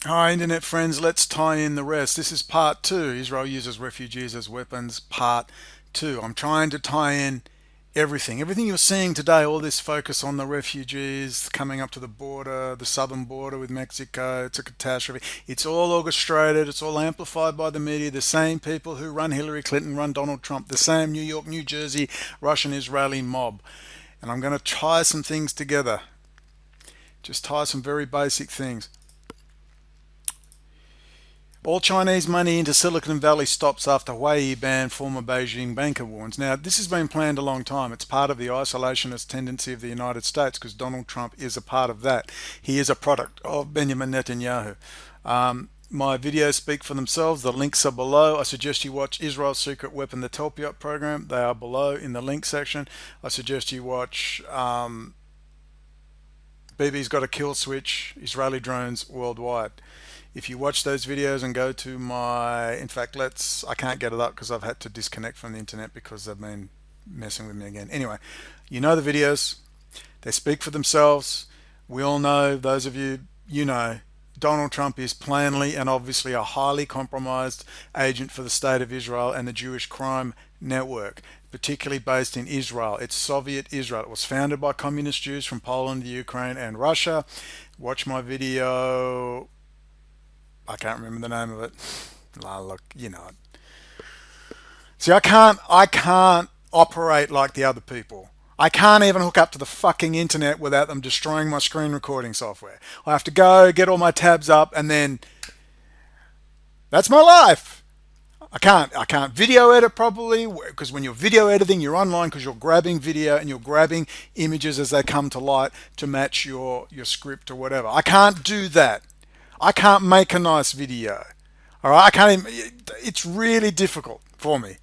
Hi, internet friends. Let's tie in the rest. This is part two. Israel uses refugees as weapons, part two. I'm trying to tie in everything. Everything you're seeing today, all this focus on the refugees coming up to the border, the southern border with Mexico, it's a catastrophe. It's all orchestrated, it's all amplified by the media. The same people who run Hillary Clinton run Donald Trump, the same New York, New Jersey, Russian Israeli mob. And I'm going to tie some things together. Just tie some very basic things. All Chinese money into Silicon Valley stops after Huawei banned former Beijing banker warns. Now, this has been planned a long time. It's part of the isolationist tendency of the United States because Donald Trump is a part of that. He is a product of Benjamin Netanyahu. My videos speak for themselves. The links are below. I suggest you watch Israel's Secret Weapon, the Telpiot program. They are below in the link section. I suggest you watch BB's Got a Kill Switch, Israeli Drones Worldwide. If you watch those videos and go to my, in fact, I can't get it up because I've had to disconnect from the internet because they've been messing with me again. Anyway, you know the videos, they speak for themselves. We all know, those of you, you know, Donald Trump is plainly and obviously a highly compromised agent for the state of Israel and the Jewish crime network, particularly based in Israel. It's Soviet Israel. It was founded by communist Jews from Poland, the Ukraine, and Russia. Watch my video. I can't remember the name of it. Look, you know it. See, I can't operate like the other people. I can't even hook up to the fucking internet without them destroying my screen recording software. I have to go get all my tabs up and then that's my life. I can't video edit properly because when you're video editing, you're online because you're grabbing video and you're grabbing images as they come to light to match your script or whatever. I can't do that. I can't make a nice video. All right, I can't even, it's really difficult for me.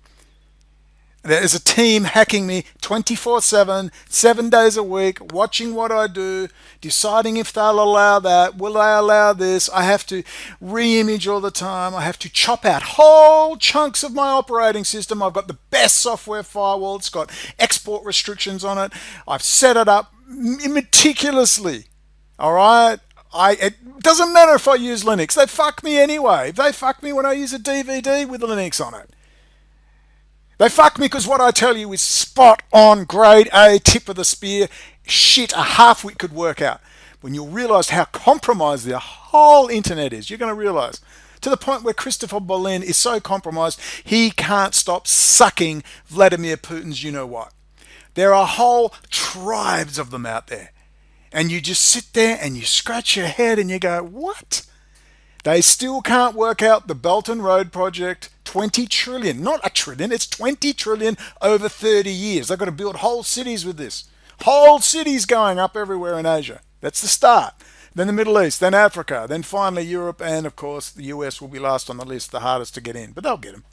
There is a team hacking me 24/7, 7 days a week, watching what I do, deciding if they'll allow that, will they allow this. I have to re-image all the time. I have to chop out whole chunks of my operating system. I've got the best software firewall. It's got export restrictions on it. I've set it up meticulously. All right. It doesn't matter if I use Linux. They fuck me anyway. They fuck me when I use a DVD with Linux on it. They fuck me because what I tell you is spot on, grade A, tip of the spear, shit a half-wit could work out. When you'll realise how compromised the whole internet is, you're going to realise. To the point where Christopher Berlin is so compromised, he can't stop sucking Vladimir Putin's you-know-what. There are whole tribes of them out there. And you just sit there and you scratch your head and you go, what? They still can't work out the Belt and Road project, 20 trillion, not a trillion, it's 20 trillion over 30 years. They've got to build whole cities with this. Whole cities going up everywhere in Asia. That's the start. Then the Middle East, then Africa, then finally Europe, and of course the US will be last on the list, the hardest to get in, but they'll get them.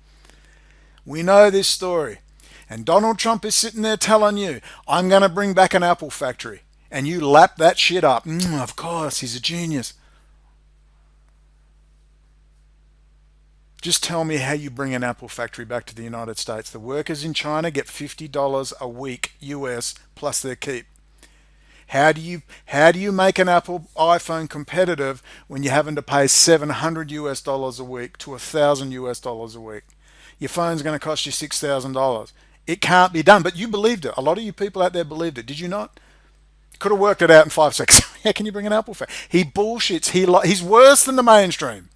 We know this story. And Donald Trump is sitting there telling you, I'm going to bring back an Apple factory. And you lap that shit up. Of course, he's a genius. Just tell me how you bring an Apple factory back to the United States. The workers in China get $50 a week US plus their keep. How do you make an Apple iPhone competitive when you're having to pay 700 US dollars a week to 1,000 US dollars a week? Your phone's going to cost you $6,000. It can't be done, but you believed it. A lot of you people out there believed it. Did you not? Could have worked it out in 5 seconds. How can you bring an Apple factory? He bullshits. He's worse than the mainstream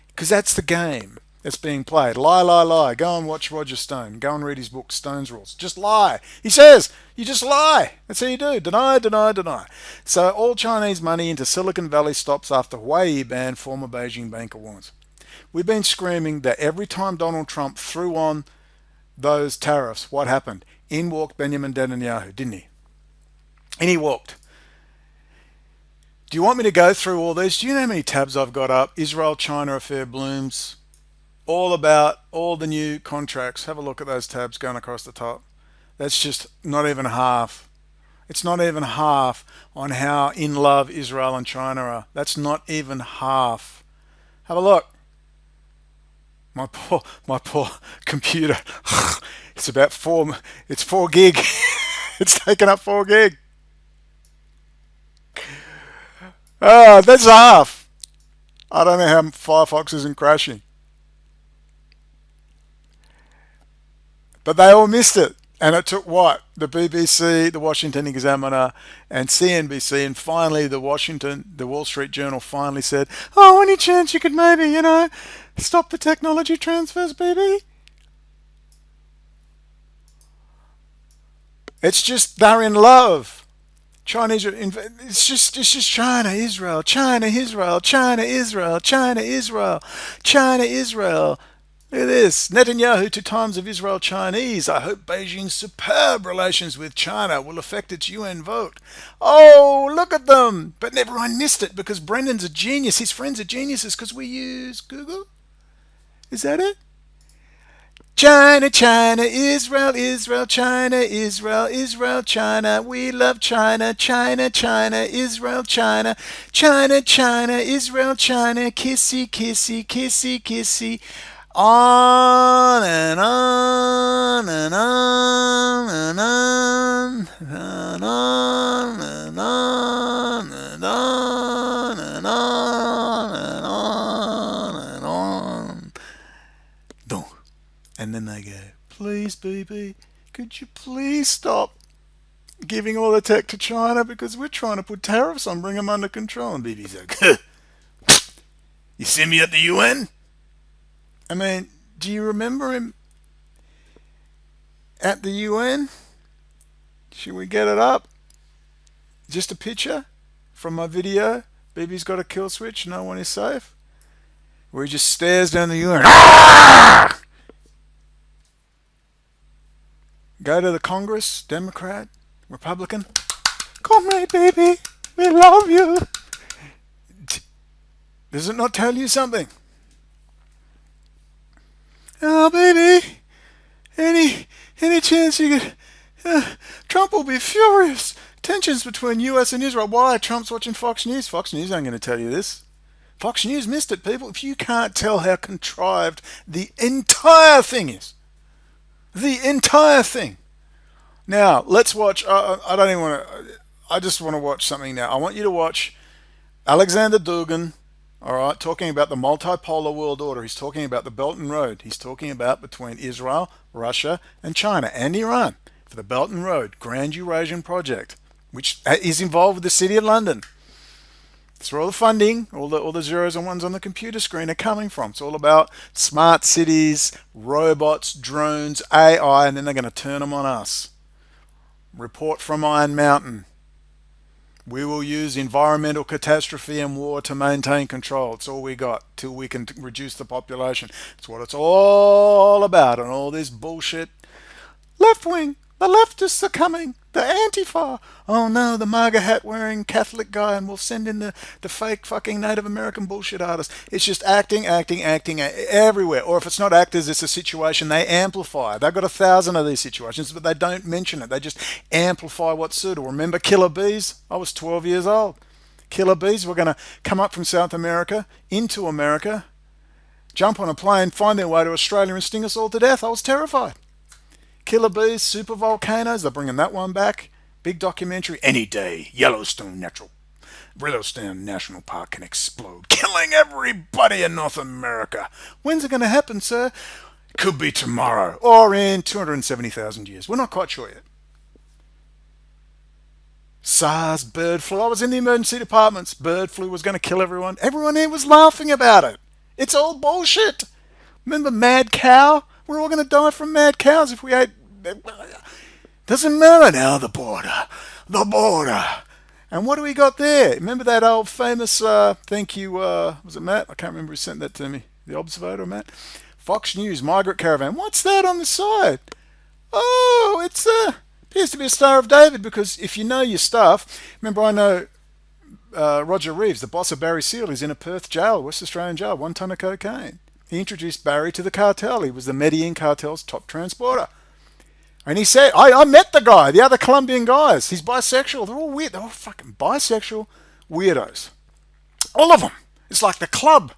because that's the game that's being played. Lie, lie, lie. Go and watch Roger Stone. Go and read his book, Stone's Rules. Just lie. He says, you just lie. That's how you do. Deny, deny, deny. So all Chinese money into Silicon Valley stops after Huawei banned former Beijing banker warns. We've been screaming that every time Donald Trump threw on those tariffs, what happened? In walked Benjamin Netanyahu, didn't he? And he walked. Do you want me to go through all these? Do you know how many tabs I've got up? Israel-China affair blooms. All about all the new contracts. Have a look at those tabs going across the top. That's just not even half. It's not even half on how in love Israel and China are. That's not even half. Have a look. My poor computer. It's about it's 4 gig. It's taken up 4 gig. Oh, that's half. I don't know how Firefox isn't crashing. But they all missed it. And it took what? The BBC, the Washington Examiner, and CNBC, and finally the Wall Street Journal finally said, "Oh, any chance you could maybe, stop the technology transfers, baby?" It's just they're in love. Chinese, it's just China, Israel, China, Israel, China, Israel, China, Israel, China, Israel. Look at this. Netanyahu to Times of Israel Chinese. I hope Beijing's superb relations with China will affect its UN vote. Oh, look at them. But everyone missed it because Brendon's a genius. His friends are geniuses because we use Google. Is that it? China, China, Israel, Israel, China, Israel, Israel, China. We love China, China, China, Israel, China, China, China, Israel, China. Kissy, kissy, kissy, kissy. On and on and on and on and on and on and on and on and on and on. Don't. And then they go, "Please, BB, could you please stop giving all the tech to China because we're trying to put tariffs on, bring them under control." And BB's like, "You see me at the UN?" I mean, do you remember him at the UN? Should we get it up? Just a picture from my video. BB's got a kill switch, no one is safe. Where he just stares down the UN. Ah! Go to the Congress, Democrat, Republican. "Comrade, baby, we love you." Does it not tell you something? "Oh, baby, any chance you could... Trump will be furious. Tensions between US and Israel." Why? Trump's watching Fox News. Fox News ain't going to tell you this. Fox News missed it, people. If you can't tell how contrived the entire thing is. The entire thing. Now, let's watch... I don't even want to... I just want to watch something now. I want you to watch Alexander Dugin, all right, talking about the multipolar world order. He's talking about the Belt and Road. He's talking about between Israel, Russia, and China, and Iran for the Belt and Road Grand Eurasian Project, which is involved with the City of London. That's where all the funding, all the zeros and ones on the computer screen are coming from. It's all about smart cities, robots, drones, AI, and then they're going to turn them on us. Report from Iron Mountain. We will use environmental catastrophe and war to maintain control. It's all we got till we can reduce the population. It's what it's all about. And all this bullshit. Left wing. The leftists are coming. The Antifa. Oh no, the MAGA hat wearing Catholic guy, and we'll send in the fake fucking Native American bullshit artist. It's just acting everywhere. Or if it's not actors, it's a situation they amplify. They've got 1,000 of these situations, but they don't mention it. They just amplify what's suitable. Remember killer bees? I was 12 years old. Killer bees were going to come up from South America into America, jump on a plane, find their way to Australia and sting us all to death. I was terrified. Killer bees, super volcanoes, they're bringing that one back. Big documentary. Any day, Yellowstone National Park can explode, killing everybody in North America. When's it going to happen, sir? It could be tomorrow or in 270,000 years. We're not quite sure yet. SARS, bird flu. I was in the emergency departments. Bird flu was going to kill everyone. Everyone here was laughing about it. It's all bullshit. Remember mad cow? We're all going to die from mad cows if we ate... Doesn't matter now, the border. The border. And what do we got there? Remember that old famous... thank you, was it Matt? I can't remember who sent that to me. The Observator, Matt? Fox News, migrant caravan. What's that on the side? Oh, it's... appears to be a Star of David, because if you know your stuff... Remember, I know Roger Reeves, the boss of Barry Seal, is in a Perth jail, West Australian jail, 1 ton of cocaine. He introduced Barry to the cartel. He was the Medellin cartel's top transporter. And he said, I met the guy, the other Colombian guys. He's bisexual. They're all weird. They're all fucking bisexual weirdos. All of them. It's like the club.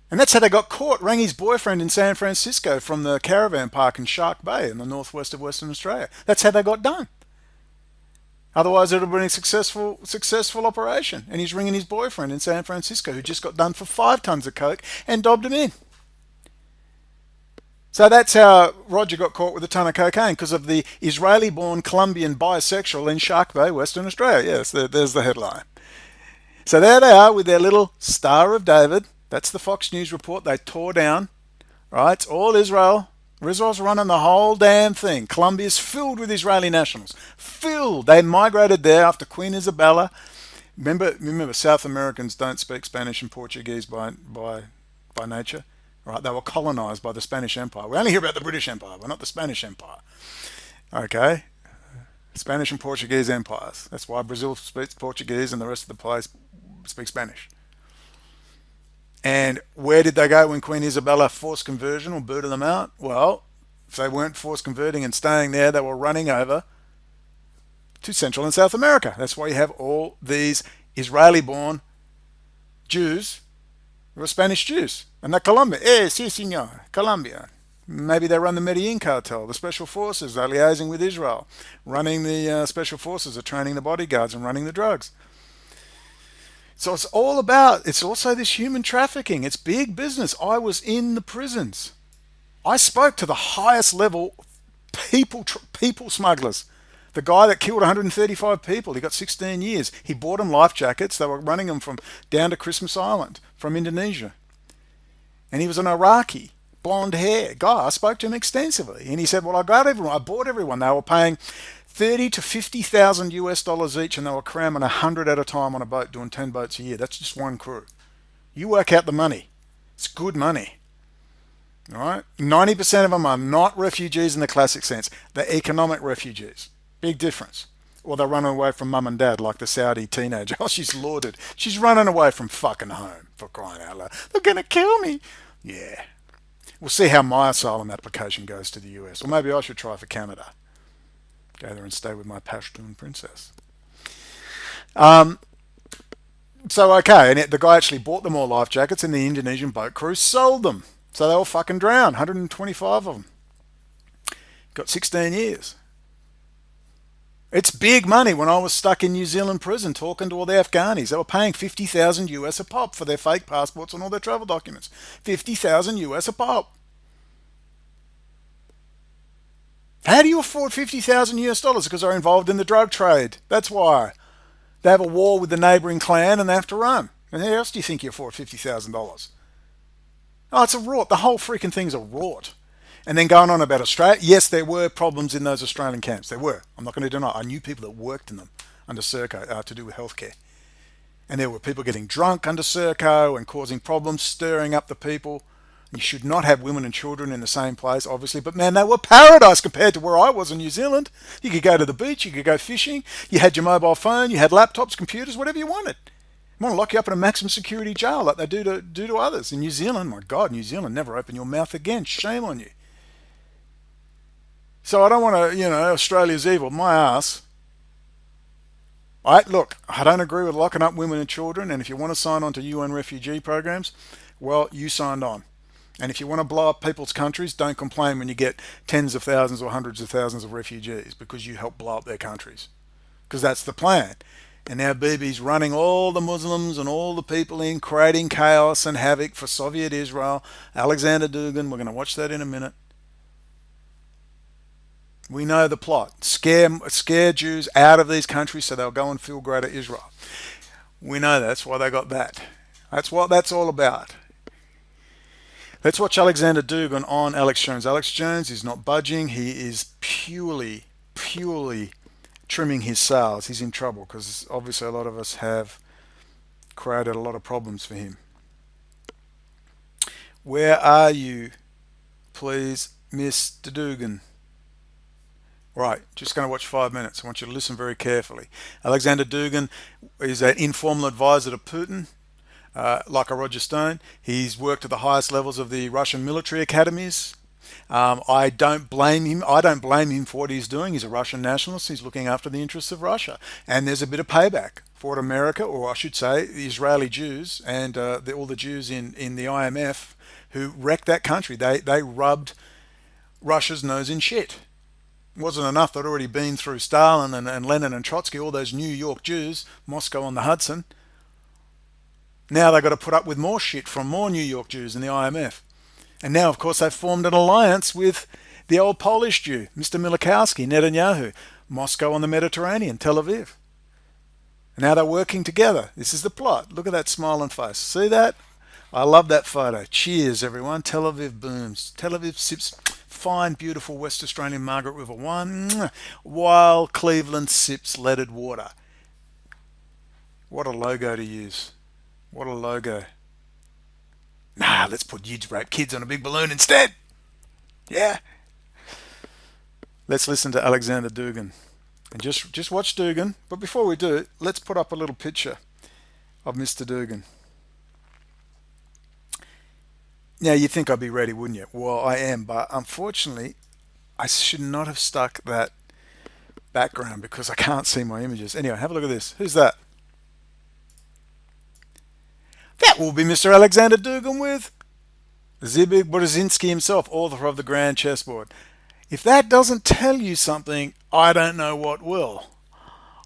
And that's how they got caught. Rang his boyfriend in San Francisco from the caravan park in Shark Bay in the northwest of Western Australia. That's how they got done. Otherwise, it would have been a successful operation. And he's ringing his boyfriend in San Francisco, who just got done for 5 tons of coke and dobbed him in. So that's how Roger got caught with a ton of cocaine, because of the Israeli-born Colombian bisexual in Shark Bay, Western Australia. Yes, there's the headline. So there they are with their little Star of David. That's the Fox News report they tore down. Right, it's all Israel. Israel's running the whole damn thing. Colombia's filled with Israeli nationals. Filled. They migrated there after Queen Isabella. Remember, South Americans don't speak Spanish and Portuguese by nature. Right? They were colonized by the Spanish Empire. We only hear about the British Empire, but not the Spanish Empire. Okay? Spanish and Portuguese empires. That's why Brazil speaks Portuguese and the rest of the place speak Spanish. And where did they go when Queen Isabella forced conversion or booted them out? Well, if they weren't forced converting and staying there, they were running over to Central and South America. That's why you have all these Israeli-born Jews who are Spanish Jews. And they're Colombia. Sí, señor. Colombia. Maybe they run the Medellin cartel, the special forces. They're liaising with Israel. Running the special forces are training the bodyguards and running the drugs. So it's all about, it's also this human trafficking. It's big business. I was in the prisons. I spoke to the highest level people smugglers. The guy that killed 135 people, he got 16 years. He bought them life jackets. They were running them from down to Christmas Island from Indonesia. And he was an Iraqi, blonde hair guy. I spoke to him extensively. And he said, well, I bought everyone. They were paying 30 to 50,000 US dollars each, and they were cramming 100 at a time on a boat, doing 10 boats a year. That's just one crew. You work out the money. It's good money. All right? 90% of them are not refugees in the classic sense. They're economic refugees. Big difference. Or they're running away from mum and dad, like the Saudi teenager. Oh, she's lauded. She's running away from fucking home, for crying out loud. They're going to kill me. Yeah. We'll see how my asylum application goes to the US. Or maybe I should try for Canada. Go there and stay with my Pashtun princess. So, okay, and the guy actually bought them all life jackets, and the Indonesian boat crew sold them. So they all fucking drowned, 125 of them. Got 16 years. It's big money. When I was stuck in New Zealand prison talking to all the Afghanis, they were paying 50,000 US a pop for their fake passports and all their travel documents. 50,000 US a pop. How do you afford 50,000 US dollars? Because they're involved in the drug trade. That's why. They have a war with the neighbouring clan and they have to run. And how else do you think you afford $50,000? Oh, it's a rort. The whole freaking thing's a rort. And then going on about Australia, yes, there were problems in those Australian camps. There were. I'm not going to deny it. I knew people that worked in them under Serco to do with healthcare. And there were people getting drunk under Serco and causing problems, stirring up the people. You should not have women and children in the same place, obviously. But man, they were paradise compared to where I was in New Zealand. You could go to the beach, you could go fishing, you had your mobile phone, you had laptops, computers, whatever you wanted. I want to lock you up in a maximum security jail like they do to others. In New Zealand, my God, New Zealand, never open your mouth again. Shame on you. So I don't want to, Australia's evil. My ass. Look, I don't agree with locking up women and children, and if you want to sign on to UN refugee programs, well, you signed on. And if you want to blow up people's countries, don't complain when you get tens of thousands or hundreds of thousands of refugees, because you help blow up their countries. Because that's the plan. And now Bibi's running all the Muslims and all the people in, creating chaos and havoc for Soviet Israel. Alexander Dugin, we're going to watch that in a minute. We know the plot. Scare Jews out of these countries so they'll go and feel greater Israel. We know that's why they got that. That's what that's all about. Let's watch Alexander Dugin on Alex Jones. Alex Jones is not budging. He is purely trimming his sails. He's in trouble because obviously a lot of us have created a lot of problems for him. Where are you, please, Mr. Dugin? Right, just going to watch 5 minutes. I want you to listen very carefully. Alexander Dugin is an informal advisor to Putin, like a Roger Stone. He's worked at the highest levels of the Russian military academies. I don't blame him. I don't blame him for what he's doing. He's a Russian nationalist. He's looking after the interests of Russia. And there's a bit of payback for America, or I should say the Israeli Jews and all the Jews in the IMF who wrecked that country. They rubbed Russia's nose in shit. Wasn't enough. They'd already been through Stalin and Lenin and Trotsky, all those New York Jews, Moscow on the Hudson. Now they've got to put up with more shit from more New York Jews in the IMF. And now, of course, they've formed an alliance with the old Polish Jew, Mr. Milikowski, Netanyahu, Moscow on the Mediterranean, Tel Aviv. And now they're working together. This is the plot. Look at that smiling face. See that? I love that photo. Cheers, everyone. Tel Aviv booms. Tel Aviv sips fine, beautiful West Australian Margaret River wine, while Cleveland sips leaded water. What a logo to use. What a logo. Nah, let's put You'd Rape Kids on a big balloon instead. Yeah. Let's listen to Alexander Dugin. And just watch Dugin. But before we do, let's put up a little picture of Mr. Dugin. Now, you'd think I'd be ready, wouldn't you? Well, I am, but unfortunately, I should not have stuck that background because I can't see my images. Anyway, have a look at this. Who's that? That will be Mr. Alexander Dugin with Zbig Brzezinski himself, author of The Grand Chessboard. If that doesn't tell you something, I don't know what will.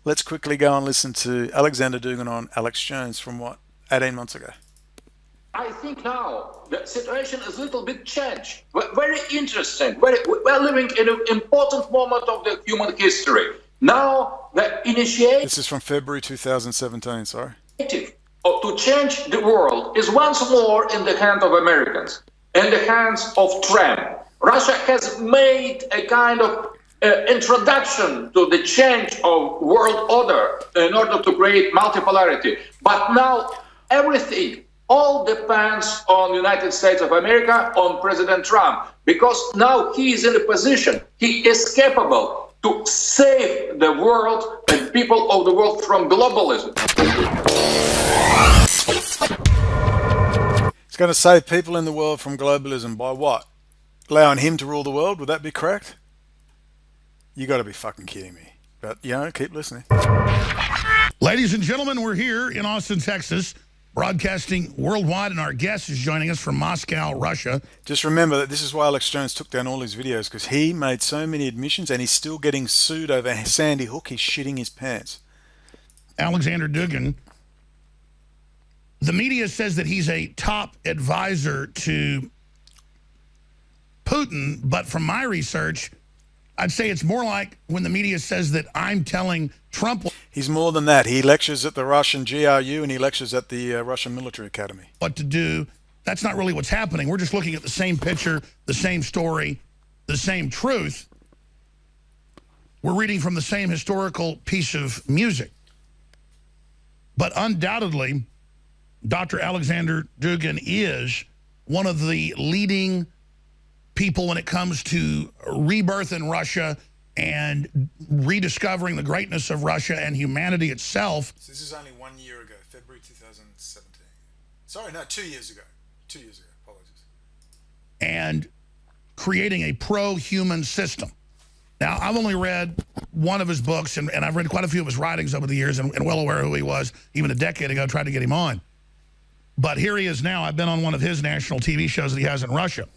Let's quickly go and listen to Alexander Dugin on Alex Jones from 18 months ago. I think now the situation is a little bit changed. Very interesting. We're living in an important moment of the human history. Now the initiative. This is from February 2017, sorry. To change the world is once more in the hands of Americans, in the hands of Trump. Russia has made a kind of introduction to the change of world order in order to create multipolarity. But now everything all depends on the United States of America, on President Trump, because now he is in a position, he is capable to save the world and people of the world from globalism. He's going to save people in the world from globalism by what? Allowing him to rule the world? Would that be correct? You got to be fucking kidding me. But, keep listening. Ladies and gentlemen, we're here in Austin, Texas, broadcasting worldwide, and our guest is joining us from Moscow, Russia. Just remember that this is why Alex Jones took down all his videos, because he made so many admissions and he's still getting sued over Sandy Hook. He's shitting his pants. Alexander Dugin. The media says that he's a top advisor to Putin, but from my research, I'd say it's more like when the media says that I'm telling Trump. He's more than that. He lectures at the Russian GRU and he lectures at the Russian Military Academy. What to do. That's not really what's happening. We're just looking at the same picture, the same story, the same truth. We're reading from the same historical piece of music. But undoubtedly, Dr. Alexander Dugin is one of the leading people when it comes to rebirth in Russia and rediscovering the greatness of Russia and humanity itself. So this is only 1 year ago, February 2017. Sorry, no, 2 years ago. 2 years ago, apologies. And creating a pro-human system. Now, I've only read one of his books, and I've read quite a few of his writings over the years and well aware who he was. Even a decade ago, tried to get him on. But here he is now. I've been on one of his national TV shows that he has in Russia.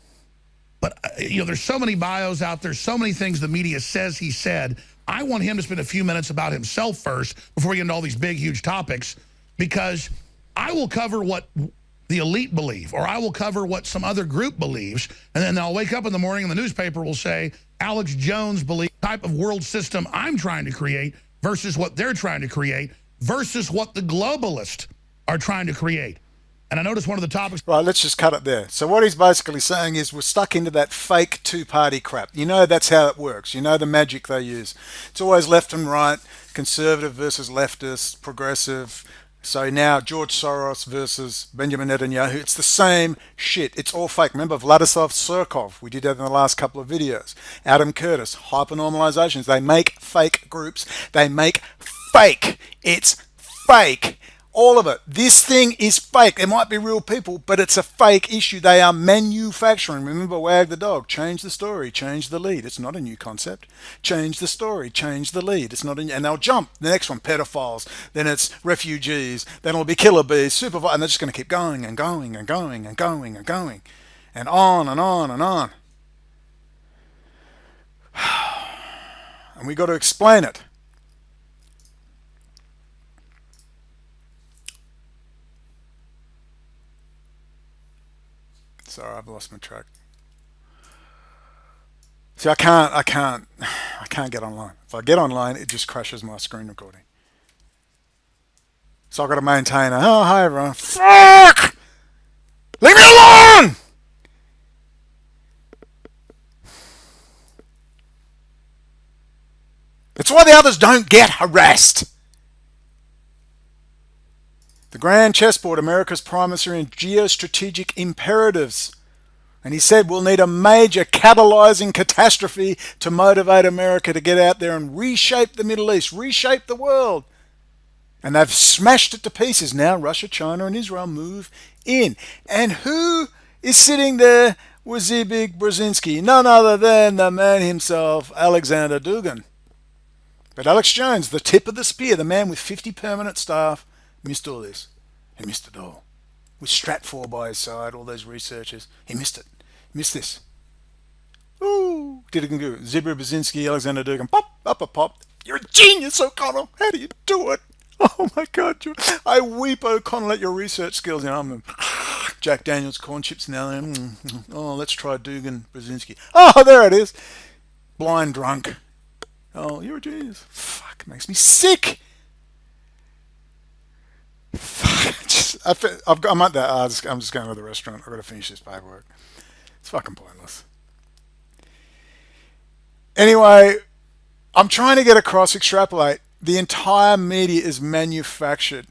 But, there's so many bios out there, so many things the media says he said. I want him to spend a few minutes about himself first before we get into all these big, huge topics, because I will cover what the elite believe, or I will cover what some other group believes, and then I'll wake up in the morning and the newspaper will say, Alex Jones believes the type of world system I'm trying to create versus what they're trying to create versus what the globalists are trying to create. And I noticed one of the topics... Right, let's just cut it there. So what he's basically saying is we're stuck into that fake two-party crap. That's how it works. The magic they use. It's always left and right, conservative versus leftist, progressive. So now George Soros versus Benjamin Netanyahu. It's the same shit. It's all fake. Remember Vladislav Surkov? We did that in the last couple of videos. Adam Curtis, hypernormalizations. They make fake groups. They make fake. It's fake. All of it. This thing is fake. There might be real people, but it's a fake issue. They are manufacturing. Remember, wag the dog. Change the story. Change the lead. It's not a new concept. Change the story. Change the lead. It's not a new... And they'll jump. The next one, pedophiles. Then it's refugees. Then it'll be killer bees, supervisors. And they're just going to keep going and going and going and going and going. And on and on and on. And we got to explain it. Sorry, I've lost my track. See, I can't get online. If I get online, it just crashes my screen recording. So I've got to maintain oh, hi everyone. Fuck! Leave me alone! It's why the others don't get harassed. The Grand Chessboard, America's primacy and geostrategic imperatives. And he said we'll need a major catalyzing catastrophe to motivate America to get out there and reshape the Middle East, reshape the world. And they've smashed it to pieces. Now Russia, China and Israel move in. And who is sitting there with Zbig Brzezinski? None other than the man himself, Alexander Dugin. But Alex Jones, the tip of the spear, the man with 50 permanent staff, missed all this. He missed it all. With Stratfor by his side, all those researchers. He missed it. He missed this. Ooh, did it go? Zbig Brzezinski, Alexander Dugin, pop, up a pop. You're a genius, O'Connell. How do you do it? Oh my God, I weep, O'Connell, at your research skills. You know, I'm Jack Daniels corn chips now. Oh, let's try Dugin, Brzezinski. Oh, there it is. Blind drunk. Oh, you're a genius. Fuck, it makes me sick. I'm at that. I'm just going to the restaurant. I've got to finish this paperwork. It's fucking pointless. Anyway, I'm trying to get across, extrapolate. The entire media is manufactured.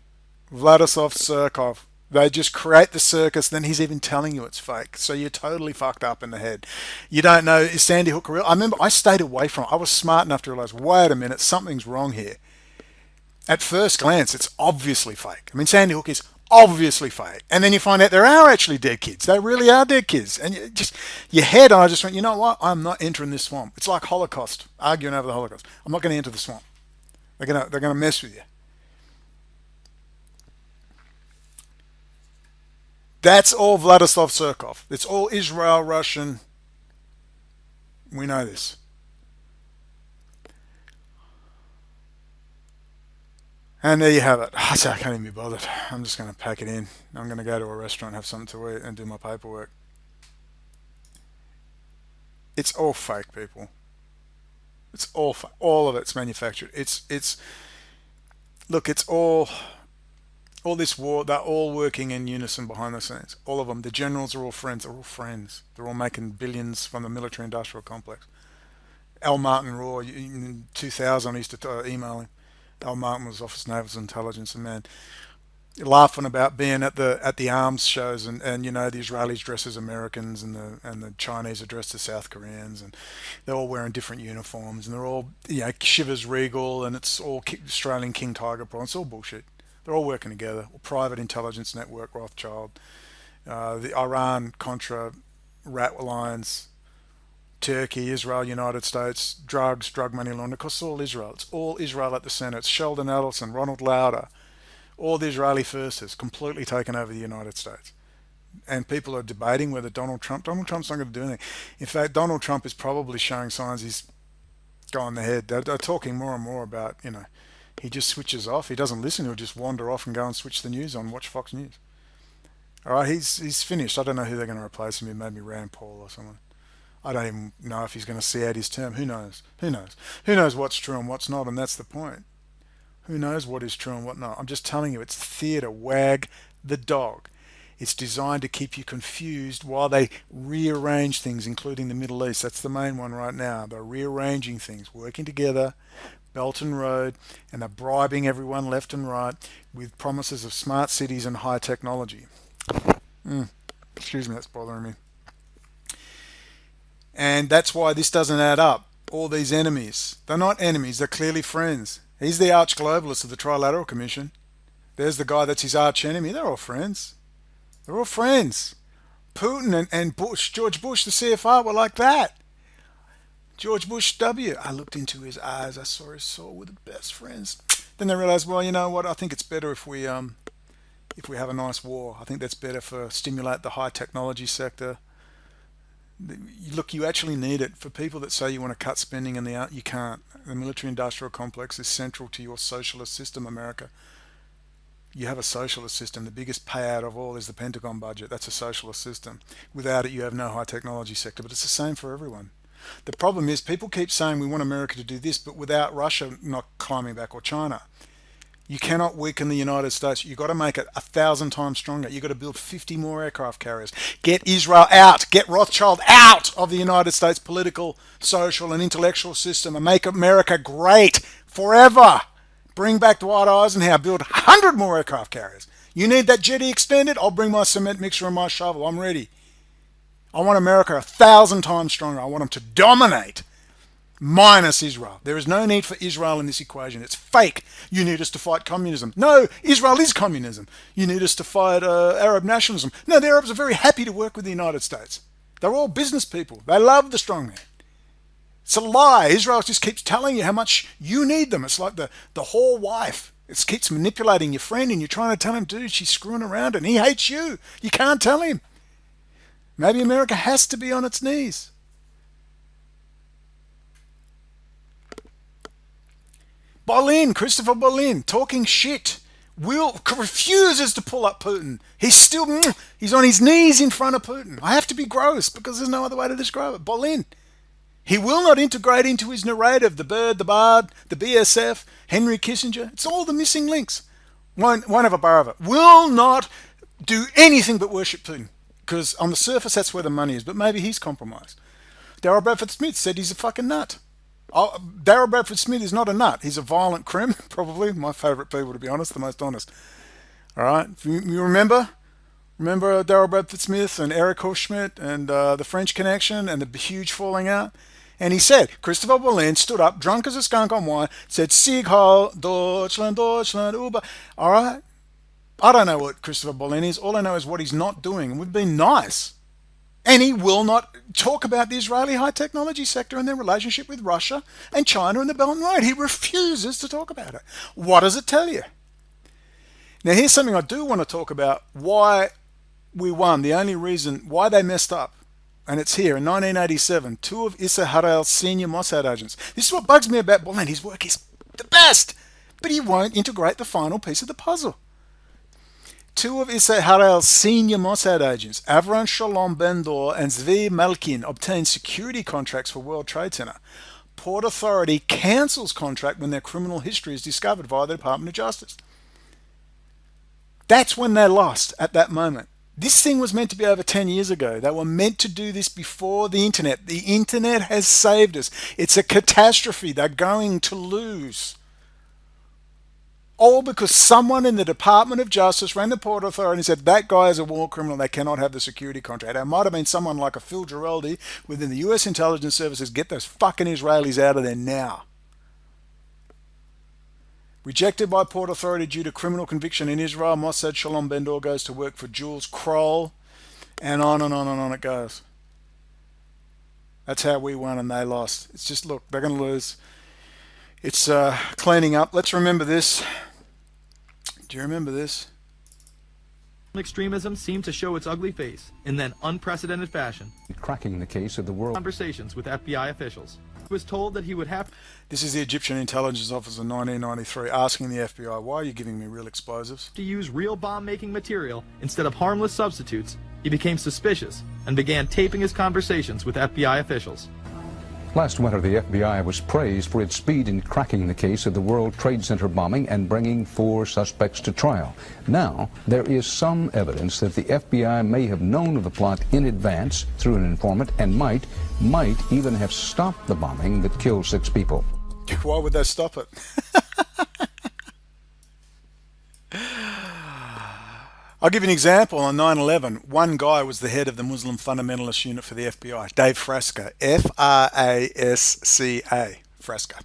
Vladislav Surkov. They just create the circus, then he's even telling you it's fake. So you're totally fucked up in the head. You don't know, is Sandy Hook real? I remember I stayed away from it. I was smart enough to realize, wait a minute, something's wrong here. At first glance, it's obviously fake. I mean, Sandy Hook is obviously fake. And then you find out there are actually dead kids. They really are dead kids. And your head, I just went, you know what? I'm not entering this swamp. It's like Holocaust, arguing over the Holocaust. I'm not going to enter the swamp. They're gonna mess with you. That's all Vladislav Surkov. It's all Israel, Russian. We know this. And there you have it. I can't even be bothered. I'm just going to pack it in. I'm going to go to a restaurant, have something to eat, and do my paperwork. It's all fake, people. It's all fake. All of it's manufactured. Look, it's all this war. They're all working in unison behind the scenes. All of them. The generals are all friends. They're all friends. They're all making billions from the military-industrial complex. Al Martin Raw, in 2000, I used to email him. Al Martin was Office of Naval Intelligence, and man, laughing about being at the arms shows, and you know, the Israelis dress as Americans, and the Chinese are dressed as South Koreans, and they're all wearing different uniforms, and they're all, you know, Chivas Regal, and it's all Australian King Tiger Prawn. It's all bullshit. They're all working together. Private intelligence network, Rothschild, the Iran Contra rat alliance, Turkey, Israel, United States, drugs, drug money laundering. Because it's all Israel. It's all Israel at the center. It's Sheldon Adelson, Ronald Lauder, all the Israeli firsts completely taken over the United States. And people are debating whether Donald Trump's not going to do anything. In fact, Donald Trump is probably showing signs he's going ahead. They're talking more and more about, you know, he just switches off. He doesn't listen. He'll just wander off and go and switch the news on, watch Fox News. All right, he's finished. I don't know who they're going to replace him with. Maybe Rand Paul or someone. I don't even know if he's going to see out his term. Who knows? Who knows? Who knows what's true and what's not? And that's the point. Who knows what is true and what not? I'm just telling you, it's theatre. Wag the dog. It's designed to keep you confused while they rearrange things, including the Middle East. That's the main one right now. They're rearranging things, working together, Belt and Road, and they're bribing everyone left and right with promises of smart cities and high technology. Excuse me, that's bothering me. And that's why this doesn't add up. All these enemies. They're not enemies, they're clearly friends. He's the arch globalist of the Trilateral Commission. There's the guy that's his arch enemy. They're all friends. They're all friends. Putin and Bush, George Bush, the CFR, were like that. George Bush W. I looked into his eyes. I saw his soul. We're the best friends. Then they realized, well, you know what? I think it's better if we have a nice war. I think that's better for stimulate the high technology sector. Look, you actually need it. For people that say you want to cut spending in the out, you can't. The military-industrial complex is central to your socialist system, America. You have a socialist system. The biggest payout of all is the Pentagon budget. That's a socialist system. Without it, you have no high technology sector. But it's the same for everyone. The problem is people keep saying we want America to do this, but without Russia not climbing back, or China. You cannot weaken the United States. You've got to make it 1,000 times stronger. You've got to build 50 more aircraft carriers. Get Israel out. Get Rothschild out of the United States political, social, and intellectual system and make America great forever. Bring back Dwight Eisenhower. Build 100 more aircraft carriers. You need that jetty extended? I'll bring my cement mixer and my shovel. I'm ready. I want America 1,000 times stronger. I want them to dominate. Minus Israel. There is no need for Israel in this equation. It's fake. You need us to fight communism. No, Israel is communism. You need us to fight Arab nationalism. No, the Arabs are very happy to work with the United States. They're all business people. They love the strongman. It's a lie. Israel just keeps telling you how much you need them. It's like the whore wife. It keeps manipulating your friend and you're trying to tell him, dude, she's screwing around and he hates you. You can't tell him. Maybe America has to be on its knees. Christopher Berlin, talking shit. Refuses to pull up Putin. He's on his knees in front of Putin. I have to be gross because there's no other way to describe it. Berlin. He will not integrate into his narrative the bird, the bard, the BSF, Henry Kissinger. It's all the missing links. Won't have a bar of it. Will not do anything but worship Putin. Because on the surface, that's where the money is. But maybe he's compromised. Darryl Bradford Smith said he's a fucking nut. Darryl Bradford Smith is not a nut. He's a violent crim, probably. My favourite people, to be honest, the most honest. All right? You remember? Remember Darryl Bradford Smith and Eric Hofschmidt and the French Connection and the huge falling out? And he said, Christopher Berlin stood up, drunk as a skunk on wine, said, Sieg Heil, Deutschland, Deutschland, Uber. All right? I don't know what Christopher Berlin is. All I know is what he's not doing. And we've been nice. And he will not talk about the Israeli high technology sector and their relationship with Russia and China and the Belt and Road. He refuses to talk about it. What does it tell you? Now, here's something I do want to talk about, why we won, the only reason why they messed up. And it's here. In 1987, two of Issa Harel's senior Mossad agents. This is what bugs me about Berlin. His work is the best, but he won't integrate the final piece of the puzzle. Two of Issa Harel's senior Mossad agents, Avron Shalom Ben-Dor and Zvi Malkin, obtained security contracts for World Trade Center. Port Authority cancels contract when their criminal history is discovered via the Department of Justice. That's when they lost at that moment. This thing was meant to be over 10 years ago. They were meant to do this before the internet. The internet has saved us. It's a catastrophe. They're going to lose. All because someone in the Department of Justice ran the Port Authority and said, that guy is a war criminal, they cannot have the security contract. It might have been someone like a Phil Giraldi within the US intelligence services. Get those fucking Israelis out of there now. Rejected by Port Authority due to criminal conviction in Israel, Mossad Shalom Ben-Dor goes to work for Jules Kroll, and on and on and on it goes. That's how we won and they lost. It's just, look, they're going to lose. It's cleaning up. Let's remember this. Do you remember this? Extremism seemed to show its ugly face in then unprecedented fashion. Cracking the case of the world. Conversations with FBI officials. He was told that he would have. This is the Egyptian intelligence officer in 1993 asking the FBI, why are you giving me real explosives? To use real bomb-making material instead of harmless substitutes. He became suspicious and began taping his conversations with FBI officials. Last winter, the FBI was praised for its speed in cracking the case of the World Trade Center bombing and bringing 4 suspects to trial. Now, there is some evidence that the FBI may have known of the plot in advance through an informant and might even have stopped the bombing that killed 6 people. Why would they stop it? I'll give you an example. On 9/11, one guy was the head of the Muslim fundamentalist unit for the FBI, Dave Frasca, F-R-A-S-C-A, Frasca.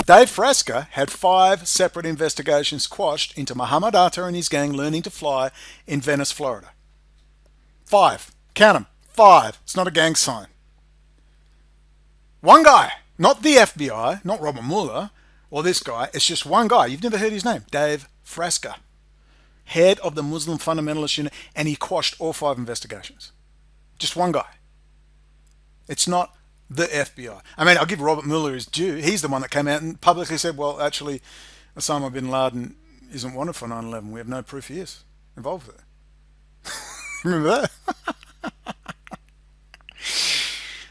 Dave Frasca had 5 separate investigations quashed into Muhammad Atta and his gang learning to fly in Venice, Florida. 5. Count them. 5. It's not a gang sign. One guy, not the FBI, not Robert Mueller, or this guy. It's just one guy. You've never heard his name. Dave Frasca. Head of the Muslim fundamentalist unit, and he quashed all 5 investigations. Just one guy. It's not the FBI. I mean, I'll give Robert Mueller his due. He's the one that came out and publicly said, well, actually, Osama bin Laden isn't wanted for 9/11. We have no proof he is involved with it. Remember that?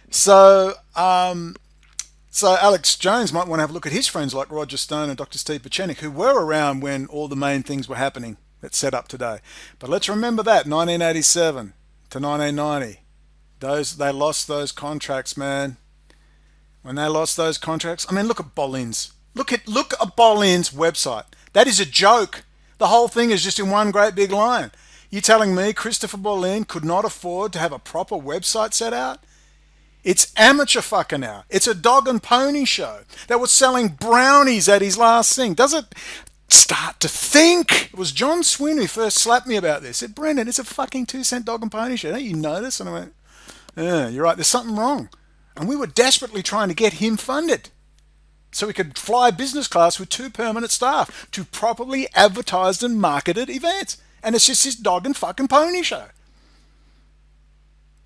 So, so Alex Jones might want to have a look at his friends like Roger Stone and Dr. Steve Pieczenik, who were around when all the main things were happening that's set up today. But let's remember that 1987 to 1990, they lost those contracts, man. When they lost those contracts, I mean, look at Bolin's. Look at Bolin's website. That is a joke. The whole thing is just in one great big line. You telling me Christopher Bolin could not afford to have a proper website set out? It's amateur fucking out. It's a dog and pony show. They were selling brownies at his last thing. Does it start to think? It was John Swin who first slapped me about this. He said, Brendon, it's a fucking 2-cent dog and pony show. Don't you notice? And I went, yeah, you're right. There's something wrong. And we were desperately trying to get him funded so we could fly business class with 2 permanent staff to properly advertised and marketed events. And it's just this dog and fucking pony show.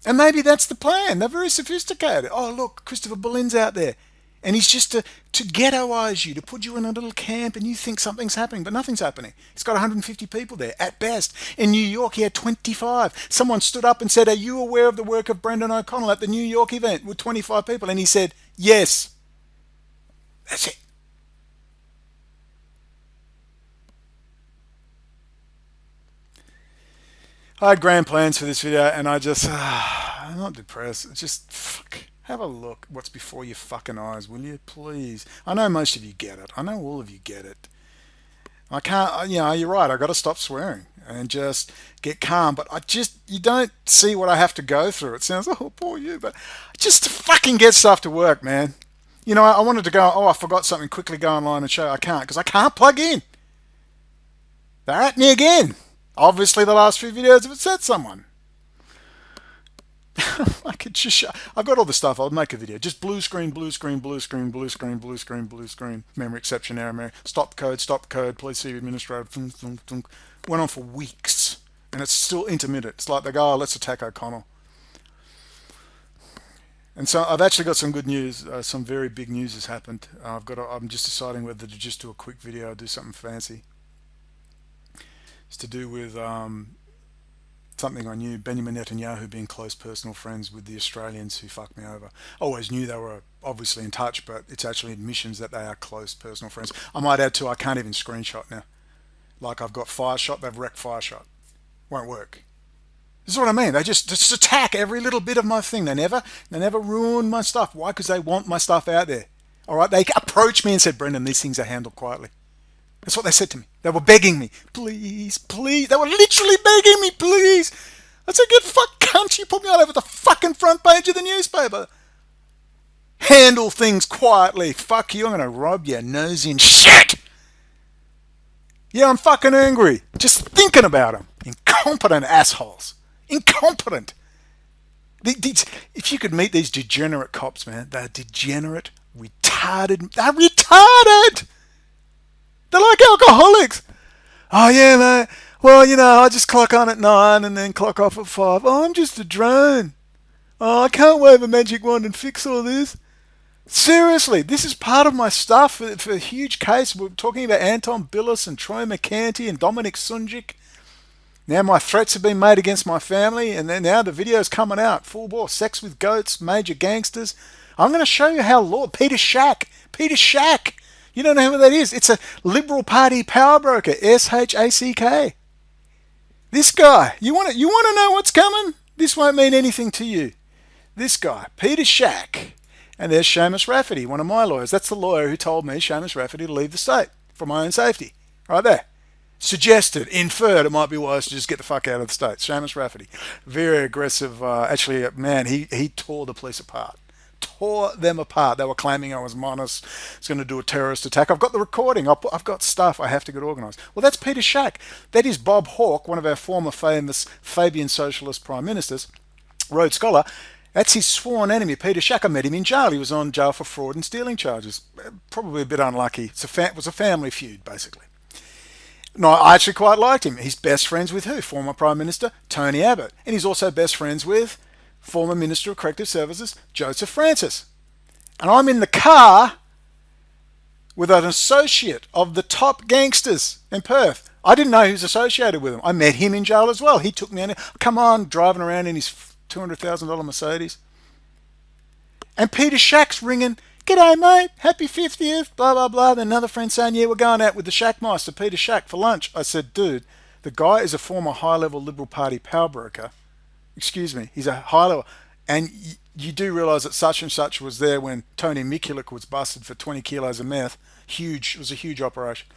And maybe that's the plan. They're very sophisticated. Oh, look, Christopher Bolin's out there. And he's just to ghettoize you, to put you in a little camp and you think something's happening, but nothing's happening. He's got 150 people there at best. In New York, he had 25. Someone stood up and said, are you aware of the work of Brendon O'Connell at the New York event with 25 people? And he said, yes. That's it. I had grand plans for this video and I just, I'm not depressed. It's just, fuck. Have a look what's before your fucking eyes, will you? Please. I know most of you get it. I know all of you get it. I can't, you know, you're right. I got to stop swearing and just get calm. But you don't see what I have to go through. It sounds, oh, poor you. But just to fucking get stuff to work, man. You know, I wanted to go, oh, I forgot something, quickly go online and show. I can't because I can't plug in. They're at me again. Obviously, the last few videos have upset someone. I could just show. I've got all the stuff. I'll make a video. Just blue screen, blue screen, blue screen, blue screen, blue screen, blue screen. Memory exception, error, memory. Stop code, please see administrator. Went on for weeks. And it's still intermittent. It's like they go, oh, let's attack O'Connell. And so I've actually got some good news. Some very big news has happened. I'm just deciding whether to just do a quick video or do something fancy. It's to do with something I knew, Benjamin Netanyahu being close personal friends with the Australians who fucked me over. I always knew they were obviously in touch, but it's actually admissions that they are close personal friends. I might add too, I can't even screenshot now. Like I've got Fireshot, they've wrecked Fireshot. Won't work. This is what I mean. They just attack every little bit of my thing. They never ruin my stuff. Why? Because they want my stuff out there. All right, they approached me and said, Brendon, these things are handled quietly. That's what they said to me. They were begging me, please, please. They were literally begging me, please. I said, get fucked, cunt. You put me all over the fucking front page of the newspaper. Handle things quietly. Fuck you. I'm going to rub your nose in shit. Yeah, I'm fucking angry. Just thinking about them. Incompetent assholes. Incompetent. If you could meet these degenerate cops, man, they're degenerate, retarded. They're retarded. They're like alcoholics. Oh, yeah, mate. Well, you know, I just clock on at 9 and then clock off at 5. Oh, I'm just a drone. Oh, I can't wave a magic wand and fix all this. Seriously, this is part of my stuff for a huge case. We're talking about Anton Billis and Troy McCanty and Dominic Sunjic. Now my threats have been made against my family, and then now the video's coming out. Full bore, sex with goats, major gangsters. I'm going to show you how Peter Schack. You don't know who that is. It's a Liberal Party power broker, SHACK. This guy. You want to know what's coming? This won't mean anything to you. This guy, Peter Schack. And there's Seamus Rafferty, one of my lawyers. That's the lawyer who told me, Seamus Rafferty, to leave the state for my own safety. Right there. Suggested, inferred, it might be wise to just get the fuck out of the state. Seamus Rafferty. Very aggressive. Actually, man, he tore the police apart. Tore them apart. They were claiming I was Monis, was going to do a terrorist attack. I've got the recording. I've got stuff. I have to get organised. Well, that's Peter Schack. That is Bob Hawke, one of our former famous Fabian socialist prime ministers, Rhodes Scholar. That's his sworn enemy, Peter Schack. I met him in jail. He was on jail for fraud and stealing charges. Probably a bit unlucky. It was a family feud, basically. No, I actually quite liked him. He's best friends with who? Former Prime Minister Tony Abbott. And he's also best friends with former Minister of Corrective Services, Joseph Francis. And I'm in the car with an associate of the top gangsters in Perth. I didn't know he was associated with them. I met him in jail as well. He took me on, come on, driving around in his $200,000 Mercedes. And Peter Shack's ringing, "G'day, mate, happy 50th, blah, blah, blah." Then another friend saying, "Yeah, we're going out with the Shackmeister, Peter Shack, for lunch." I said, "Dude, the guy is a former high-level Liberal Party power broker. Excuse me, he's a high-level." And you do realise that such and such was there when Tony Mikulik was busted for 20 kilos of meth. Huge, it was a huge operation.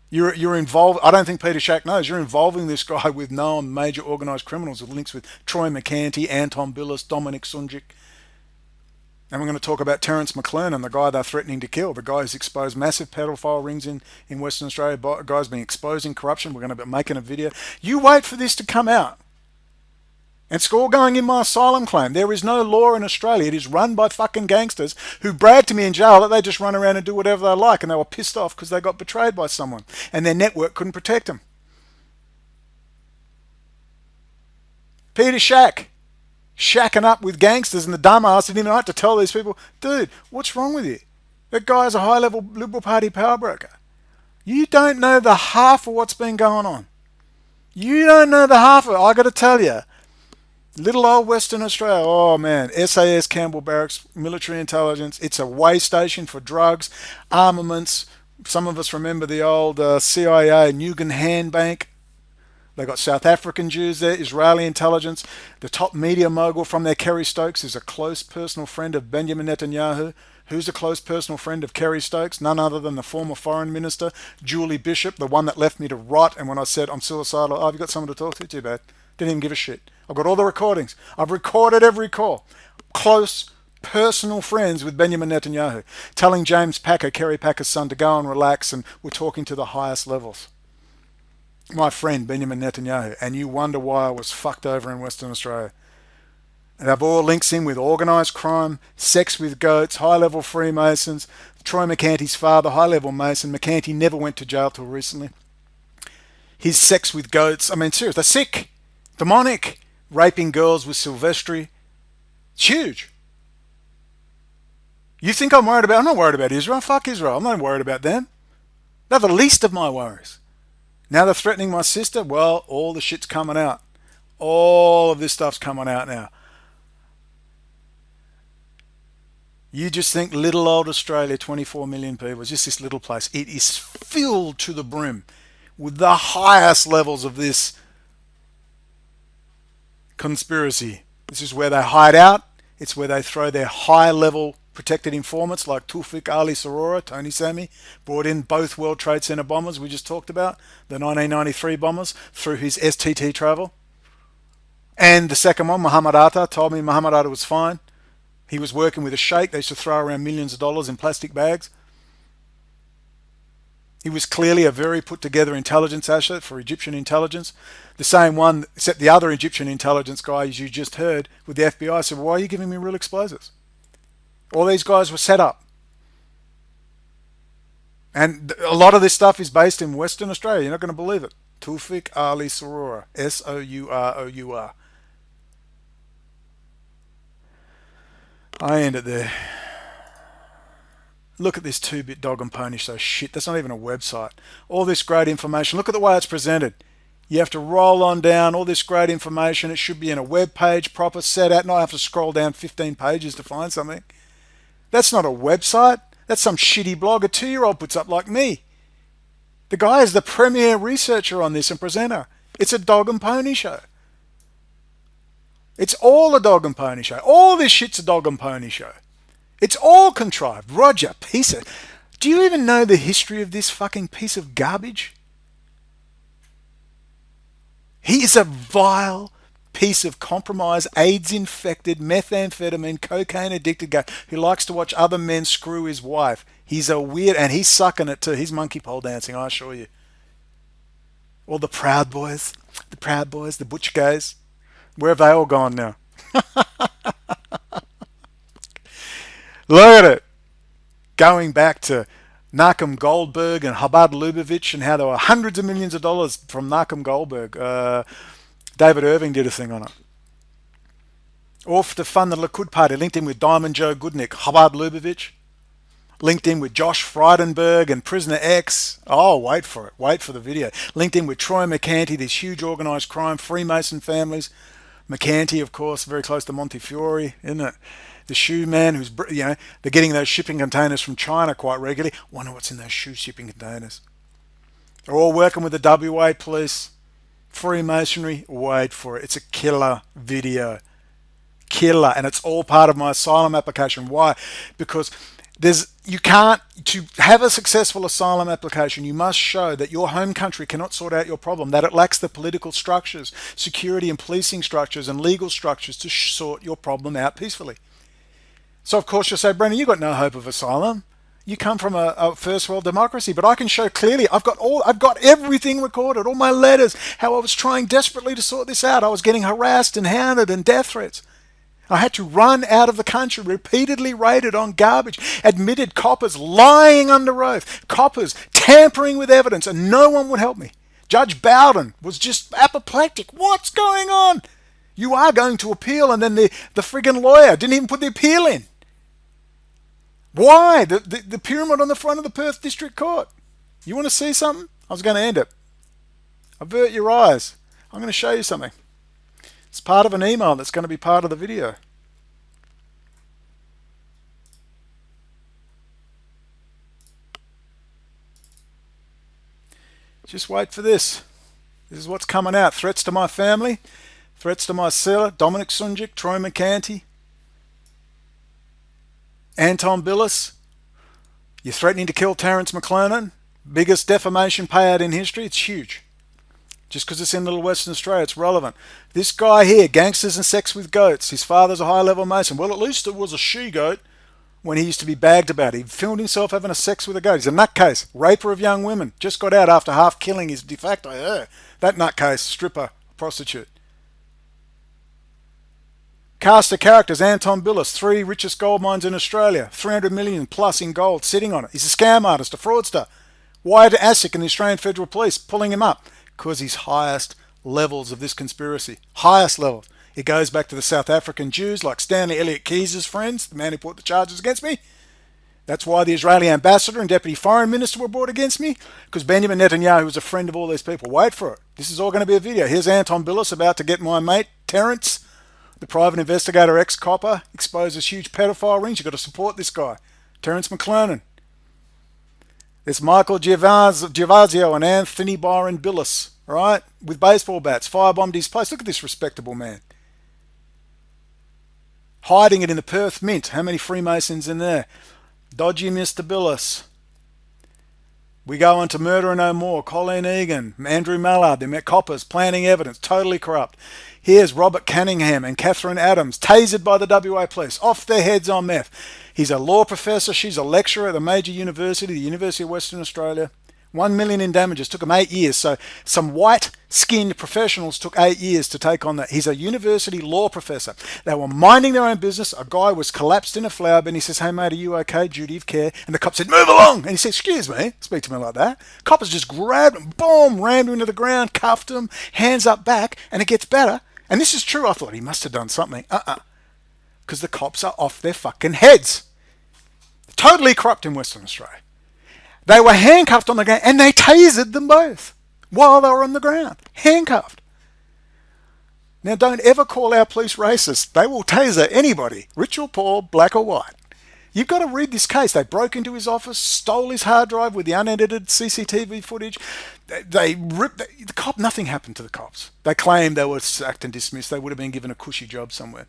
You're involved. I don't think Peter Shack knows. You're involving this guy with known major organised criminals with links with Troy McCanty, Anton Billis, Dominic Sunjic. And we're going to talk about Terence McClernand, the guy they're threatening to kill, the guy who's exposed massive pedophile rings in Western Australia. The guy's been exposing corruption. We're going to be making a video. You wait for this to come out. And it's all going in my asylum claim. There is no law in Australia. It is run by fucking gangsters who bragged to me in jail that they just run around and do whatever they like, and they were pissed off because they got betrayed by someone and their network couldn't protect them. Peter Shack, shacking up with gangsters, and the dumbass didn't even have to tell these people, "Dude, what's wrong with you? That guy's a high-level Liberal Party power broker." You don't know the half of what's been going on. You don't know the half of it. I got to tell you. Little old Western Australia, oh man, SAS Campbell Barracks, military intelligence. It's a way station for drugs, armaments. Some of us remember the old CIA Nugan Hand Bank. They got South African Jews there, Israeli intelligence. The top media mogul from there, Kerry Stokes, is a close personal friend of Benjamin Netanyahu. Who's a close personal friend of Kerry Stokes? None other than the former foreign minister, Julie Bishop, the one that left me to rot. And when I said I'm suicidal, "Oh, have you got someone to talk to?" Too bad. Didn't even give a shit. I've got all the recordings. I've recorded every call. Close personal friends with Benjamin Netanyahu, telling James Packer, Kerry Packer's son, to go and relax, and we're talking to the highest levels. My friend Benjamin Netanyahu, and you wonder why I was fucked over in Western Australia. And they've all links in with organised crime, sex with goats, high-level Freemasons. Troy McCanty's father, high-level Mason. McCanty never went to jail till recently. His sex with goats, I mean, serious, they're sick, demonic, raping girls with Silvestri. It's huge. You think I'm worried about, I'm not worried about Israel. Fuck Israel. I'm not worried about them. They're the least of my worries. Now they're threatening my sister. Well, all the shit's coming out. All of this stuff's coming out now. You just think little old Australia, 24 million people, it's just this little place. It is filled to the brim with the highest levels of this conspiracy. This is where they hide out. It's where they throw their high-level protected informants like Tawfiq Ali Sarora, Tony Sammy, brought in both World Trade Center bombers we just talked about, the 1993 bombers, through his STT travel. And the second one, Muhammad Atta, told me Muhammad Atta was fine. He was working with a sheikh. They used to throw around millions of dollars in plastic bags. He was clearly a very put-together intelligence asset for Egyptian intelligence. The same one, except the other Egyptian intelligence guy, as you just heard, with the FBI, said, "Why are you giving me real explosives?" All these guys were set up. And a lot of this stuff is based in Western Australia. You're not going to believe it. Tawfiq Ali Sarora, Sourrour. I end it there. Look at this 2-bit dog and pony show shit. That's not even a website. All this great information. Look at the way it's presented. You have to roll on down all this great information. It should be in a web page, proper set out. Not have to scroll down 15 pages to find something. That's not a website. That's some shitty blog a 2-year-old puts up like me. The guy is the premier researcher on this and presenter. It's a dog and pony show. It's all a dog and pony show. All this shit's a dog and pony show. It's all contrived. Roger, piece of... Do you even know the history of this fucking piece of garbage? He is a vile piece of compromised, AIDS-infected, methamphetamine, cocaine-addicted guy who likes to watch other men screw his wife. He's a weird... And he's sucking it too. He's monkey pole dancing, I assure you. All the Proud Boys. The Proud Boys, the Butch guys. Where have they all gone now? Look at it. Going back to Nachum Goldberg and Chabad Lubavitch and how there were hundreds of millions of dollars from Nachum Goldberg. David Irving did a thing on it. Or to fund the Likud party, linked in with Diamond Joe Goodnick, Chabad Lubavitch, linked in with Josh Frydenberg and Prisoner X. Oh, wait for it. Wait for the video. Linked in with Troy McCanty, these huge organised crime, Freemason families. McCanty, of course, very close to Montefiore, isn't it? The shoe man who's, they're getting those shipping containers from China quite regularly. Wonder what's in those shoe shipping containers. They're all working with the WA police. Freemasonry, wait for it. It's a killer video. Killer. And it's all part of my asylum application. Why? Because you can't, to have a successful asylum application, you must show that your home country cannot sort out your problem, that it lacks the political structures, security and policing structures and legal structures to sort your problem out peacefully. So of course you'll say, Brendon, you've got no hope of asylum. You come from a first world democracy, but I can show clearly I've got everything recorded, all my letters, how I was trying desperately to sort this out. I was getting harassed and hounded and death threats. I had to run out of the country, repeatedly raided on garbage, admitted coppers lying under oath, coppers tampering with evidence, and no one would help me. Judge Bowden was just apoplectic. What's going on? You are going to appeal, and then the friggin' lawyer didn't even put the appeal in. Why? The pyramid on the front of the Perth District Court. You want to see something? I was going to end it. Avert your eyes. I'm going to show you something. It's part of an email that's going to be part of the video. Just wait for this. This is what's coming out. Threats to my family, threats to my seller, Dominic Sunjic, Troy McCanty, Anton Billis. You're threatening to kill Terence McClellan. Biggest defamation payout in history. It's huge. Just because it's in Little Western Australia, it's relevant. This guy here, gangsters and sex with goats. His father's a high-level Mason. Well, at least it was a she-goat when he used to be bagged about. He filmed himself having a sex with a goat. He's a nutcase, raper of young women. Just got out after half killing his de facto heir. That nutcase, stripper, prostitute. Cast of characters, Anton Billis, 3 richest gold mines in Australia, 300 million plus in gold sitting on it. He's a scam artist, a fraudster. Wired to ASIC and the Australian Federal Police, pulling him up. Because he's highest levels of this conspiracy. Highest levels. It goes back to the South African Jews like Stanley Elliott Keys' friends, the man who brought the charges against me. That's why the Israeli ambassador and deputy foreign minister were brought against me. Because Benjamin Netanyahu was a friend of all these people. Wait for it. This is all going to be a video. Here's Anton Billis about to get my mate, Terence, the private investigator, ex-copper, exposes huge pedophile rings. You've got to support this guy. Terence McClellan. There's Michael Gervasio and Anthony Byron Billis, right? With baseball bats, firebombed his place. Look at this respectable man. Hiding it in the Perth Mint. How many Freemasons in there? Dodgy Mr. Billis. We go on to Murder No More, Colleen Egan, Andrew Mallard, they met coppers, planting evidence, totally corrupt. Here's Robert Cunningham and Catherine Adams, tasered by the WA police, off their heads on meth. He's a law professor, she's a lecturer at a major university, the University of Western Australia. 1 million in damages, took them 8 years. So some white-skinned professionals took 8 years to take on that. He's a university law professor. They were minding their own business. A guy was collapsed in a flower bed and he says, hey mate, are you okay? Duty of care. And the cop said, move along. And he said, excuse me, speak to me like that. Coppers just grabbed him, boom, rammed him into the ground, cuffed him, hands up back, and it gets better. And this is true. I thought he must have done something. Because the cops are off their fucking heads. Totally corrupt in Western Australia. They were handcuffed on the ground and they tasered them both while they were on the ground. Handcuffed. Now don't ever call our police racist. They will taser anybody, rich or poor, black or white. You've got to read this case. They broke into his office, stole his hard drive with the unedited CCTV footage. They ripped... The cop, nothing happened to the cops. They claimed they were sacked and dismissed. They would have been given a cushy job somewhere.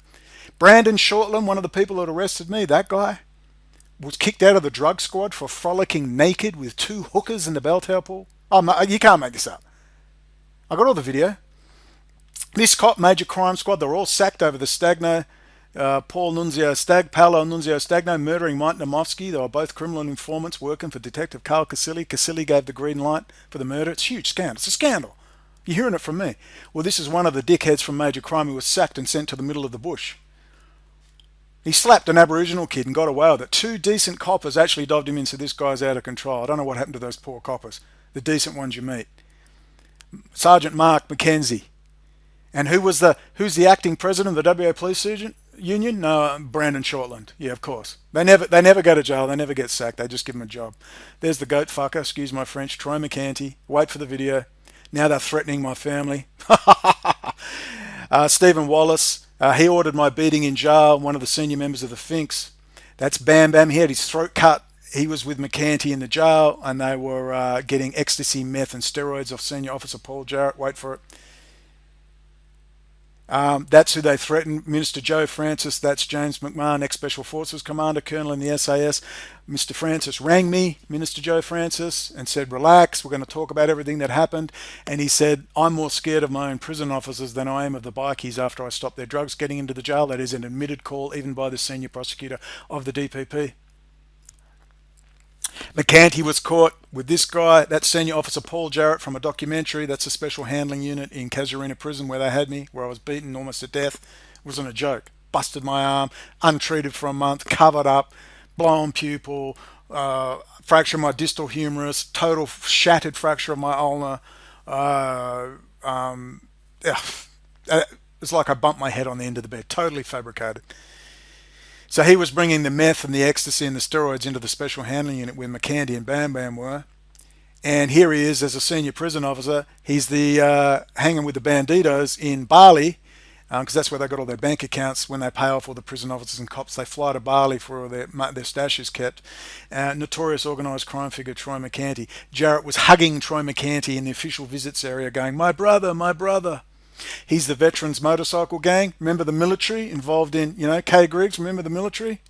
Brandon Shortland, one of the people that arrested me, that guy, was kicked out of the drug squad for frolicking naked with 2 hookers in the Belltower pool. Oh, you can't make this up. I got all the video. This cop, major crime squad, they're all sacked over the Stagno, Paolo Nunzio Stagno murdering Mike Namovsky. They were both criminal informants working for Detective Carl Casilli. Casilli gave the green light for the murder. It's a huge scandal. It's a scandal. You're hearing it from me. Well, this is one of the dickheads from major crime who was sacked and sent to the middle of the bush. He slapped an Aboriginal kid and got away with it. 2 decent coppers actually dived him in, so this guy's out of control. I don't know what happened to those poor coppers, the decent ones you meet. Sergeant Mark McKenzie. And who's the acting president of the WA Police Union? No, Brandon Shortland. Yeah, of course. They never go to jail. They never get sacked. They just give them a job. There's the goat fucker, excuse my French, Troy McCanty. Wait for the video. Now they're threatening my family. Stephen Wallace, he ordered my beating in jail, one of the senior members of the Finks. That's Bam Bam. He had his throat cut. He was with McCanty in the jail, and they were getting ecstasy, meth, and steroids off Senior Officer Paul Jarrett. Wait for it. That's who they threatened. Minister Joe Francis, that's James McMahon, ex-Special Forces Commander, Colonel in the SAS. Mr. Francis rang me, Minister Joe Francis, and said, relax, we're going to talk about everything that happened. And he said, I'm more scared of my own prison officers than I am of the bikies after I stopped their drugs getting into the jail. That is an admitted call, even by the senior prosecutor of the DPP. McCanty was caught with this guy, that's Senior Officer Paul Jarrett from a documentary. That's a special handling unit in Casuarina Prison where they had me, where I was beaten almost to death. It wasn't a joke. Busted my arm, untreated for a month, covered up, blown pupil, fracture of my distal humerus, total shattered fracture of my ulna. Yeah, it's like I bumped my head on the end of the bed. Totally fabricated. So he was bringing the meth and the ecstasy and the steroids into the special handling unit where McCanty and Bam Bam were. And here he is as a senior prison officer. He's the hanging with the banditos in Bali, because that's where they got all their bank accounts. When they pay off all the prison officers and cops, they fly to Bali for all their stash is kept. Notorious organised crime figure Troy McCanty. Jarrett was hugging Troy McCanty in the official visits area going, my brother, my brother. He's the veterans motorcycle gang. Remember the military involved in, Kay Griggs, remember the military?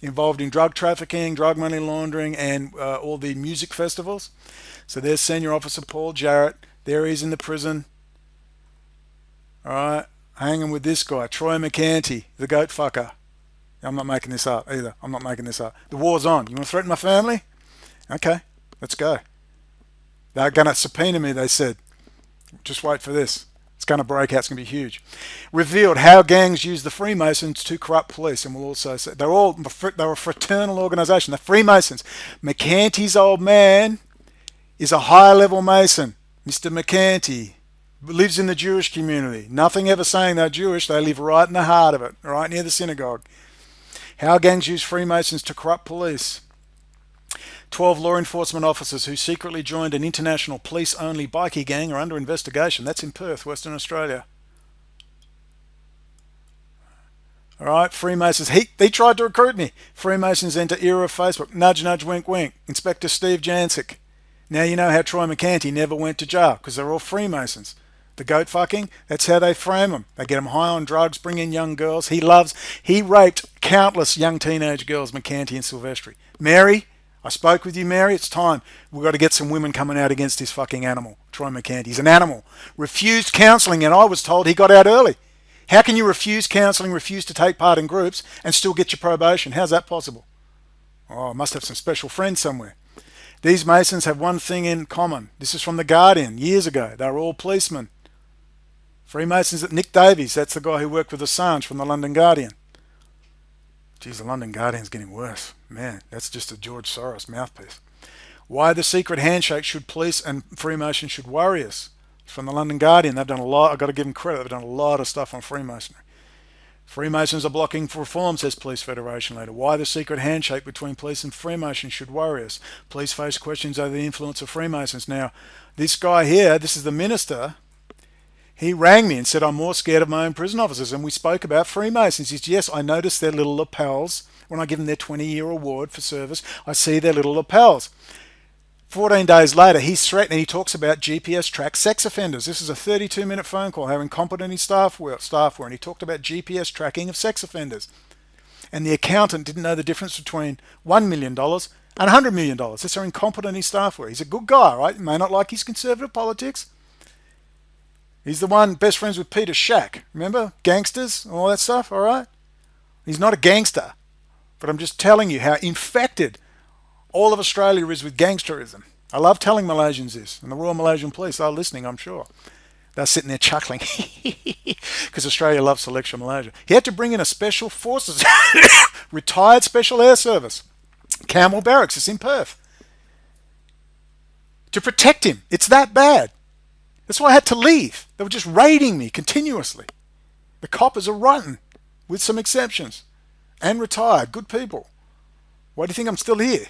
Involved in drug trafficking, drug money laundering, and all the music festivals. So there's Senior Officer Paul Jarrett. There he is in the prison. All right, hanging with this guy, Troy McCanty, the goat fucker. I'm not making this up either. I'm not making this up. The war's on. You want to threaten my family? Okay, let's go. They're going to subpoena me, they said. Just wait for this. It's going to break out. It's going to be huge. Revealed how gangs use the Freemasons to corrupt police. And we'll also say they're a fraternal organisation. The Freemasons. McCanty's old man is a high-level Mason. Mr. McCanty lives in the Jewish community. Nothing ever saying they're Jewish. They live right in the heart of it, right near the synagogue. How gangs use Freemasons to corrupt police. 12 law enforcement officers who secretly joined an international police-only bikie gang are under investigation. That's in Perth, Western Australia. All right, Freemasons. He tried to recruit me. Freemasons enter era of Facebook. Nudge, nudge, wink, wink. Inspector Steve Jancic. Now you know how Troy McCanty never went to jail, because they're all Freemasons. The goat fucking, that's how they frame them. They get them high on drugs, bring in young girls. He raped countless young teenage girls, McCanty and Silvestri. Mary, I spoke with you, Mary. It's time. We've got to get some women coming out against this fucking animal, Troy McCanty. He's an animal. Refused counselling, and I was told he got out early. How can you refuse counselling, refuse to take part in groups, and still get your probation? How's that possible? Oh, I must have some special friends somewhere. These Masons have one thing in common. This is from The Guardian years ago. They were all policemen. Freemasons. Nick Davies, that's the guy who worked with Assange from the London Guardian. Geez, the London Guardian's getting worse. Man, that's just a George Soros mouthpiece. Why the secret handshake should police and Freemasons should worry us? It's from the London Guardian. They've done a lot. I've got to give them credit. They've done a lot of stuff on Freemasonry. Freemasons are blocking for reform, says Police Federation leader. Why the secret handshake between police and Freemasons should worry us? Police face questions over the influence of Freemasons. Now, this guy here, this is the minister, he rang me and said, I'm more scared of my own prison officers. And we spoke about Freemasons. He said, yes, I noticed their little lapels. When I give them their 20-year award for service, I see their little lapels. 14 days later, he's threatening. He talks about GPS tracked sex offenders. This is a 32-minute phone call having competent staff were, and he talked about GPS tracking of sex offenders. And the accountant didn't know the difference between $1 million and $100 million. This are incompetent staff were. He's a good guy, right? You may not like his conservative politics. He's the one best friends with Peter Shack. Remember? Gangsters and all that stuff, all right? He's not a gangster. But I'm just telling you how infected all of Australia is with gangsterism. I love telling Malaysians this, and the Royal Malaysian Police are listening, I'm sure. They're sitting there chuckling because Australia loves Selection Malaysia. He had to bring in a special forces, retired special air service, Camel Barracks, it's in Perth, to protect him. It's that bad. That's why I had to leave. They were just raiding me continuously. The coppers are rotten. with some exceptions, and retired, good people. Why do you think I'm still here?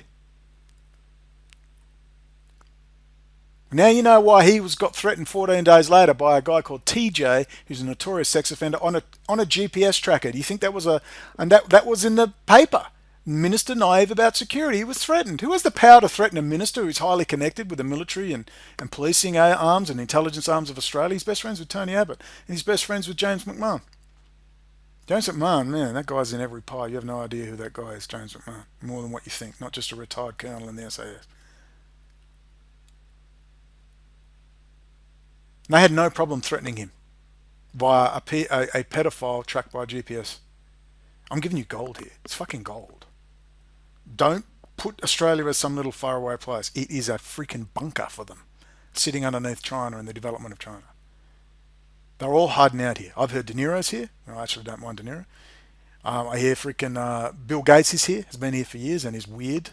Now you know why he got threatened 14 days later by a guy called TJ, who's a notorious sex offender, on a GPS tracker. Do you think that was that was in the paper? Minister naive about security. He was threatened. Who has the power to threaten a minister who's highly connected with the military and policing arms and intelligence arms of Australia? He's best friends with Tony Abbott, and he's best friends with James McMahon. James McMahon, man, that guy's in every pie. You have no idea who that guy is, James McMahon. More than what you think. Not just a retired colonel in the SAS. They had no problem threatening him via a pedophile tracked by GPS. I'm giving you gold here. It's fucking gold. Don't put Australia as some little faraway place. It is a freaking bunker for them, sitting underneath China and the development of China. They're all hiding out here. I've heard De Niro's here. I actually don't mind De Niro. I hear freaking Bill Gates is here. Has been here for years and is weird.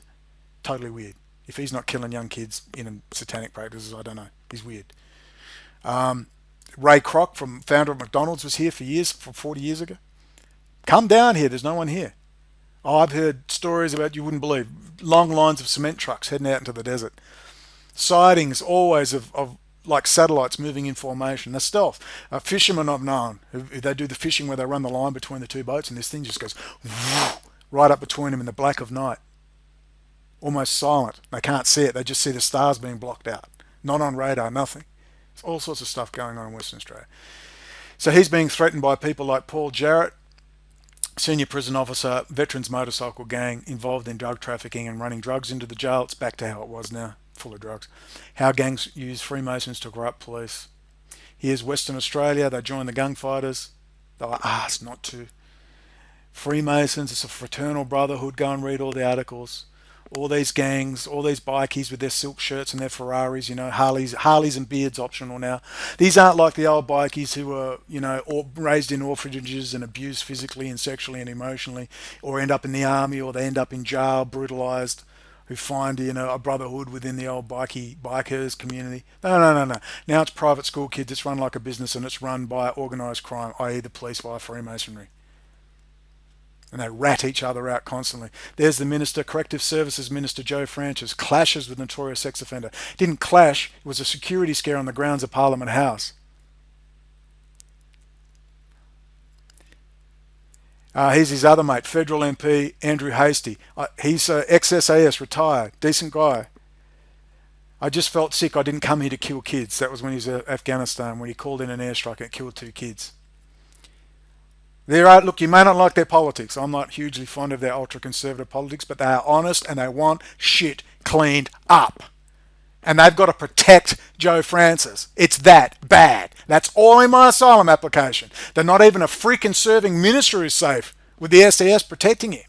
Totally weird. If he's not killing young kids in satanic practices, I don't know. He's weird. Ray Kroc, founder of McDonald's, was here for years, for 40 years ago. Come down here. There's no one here. Oh, I've heard stories about, you wouldn't believe, long lines of cement trucks heading out into the desert. Sightings always of like satellites moving in formation. They're stealth. Fishermen I've known, they do the fishing where they run the line between the two boats and this thing just goes right up between them in the black of night. Almost silent. They can't see it. They just see the stars being blocked out. Not on radar, nothing. There's all sorts of stuff going on in Western Australia. So he's being threatened by people like Paul Jarrett, senior prison officer, veterans motorcycle gang involved in drug trafficking and running drugs into the jail. It's back to how it was now, full of drugs. How gangs use Freemasons to corrupt police. Here's Western Australia. They join the gunfighters. They were asked not to. Freemasons, it's a fraternal brotherhood. Go and read all the articles. All these gangs, all these bikies with their silk shirts and their Ferraris, Harleys and beards optional now. These aren't like the old bikies who were, raised in orphanages and abused physically and sexually and emotionally, or end up in the army, or they end up in jail, brutalized, who find, a brotherhood within the old bikers community. No. Now it's private school kids. It's run like a business and it's run by organised crime, i.e. the police via Freemasonry. And they rat each other out constantly. There's the Minister, Corrective Services Minister Joe Francis, clashes with notorious sex offender. Didn't clash, it was a security scare on the grounds of Parliament House. Here's his other mate, Federal MP Andrew Hastie. He's ex-SAS, retired, decent guy. I just felt sick. I didn't come here to kill kids. That was when he was in Afghanistan, when he called in an airstrike and killed 2 kids. Look, you may not like their politics. I'm not hugely fond of their ultra-conservative politics, but they are honest and they want shit cleaned up. And they've got to protect Joe Francis. It's that bad. That's all in my asylum application. They're not even a freaking serving minister who's safe with the SAS protecting him.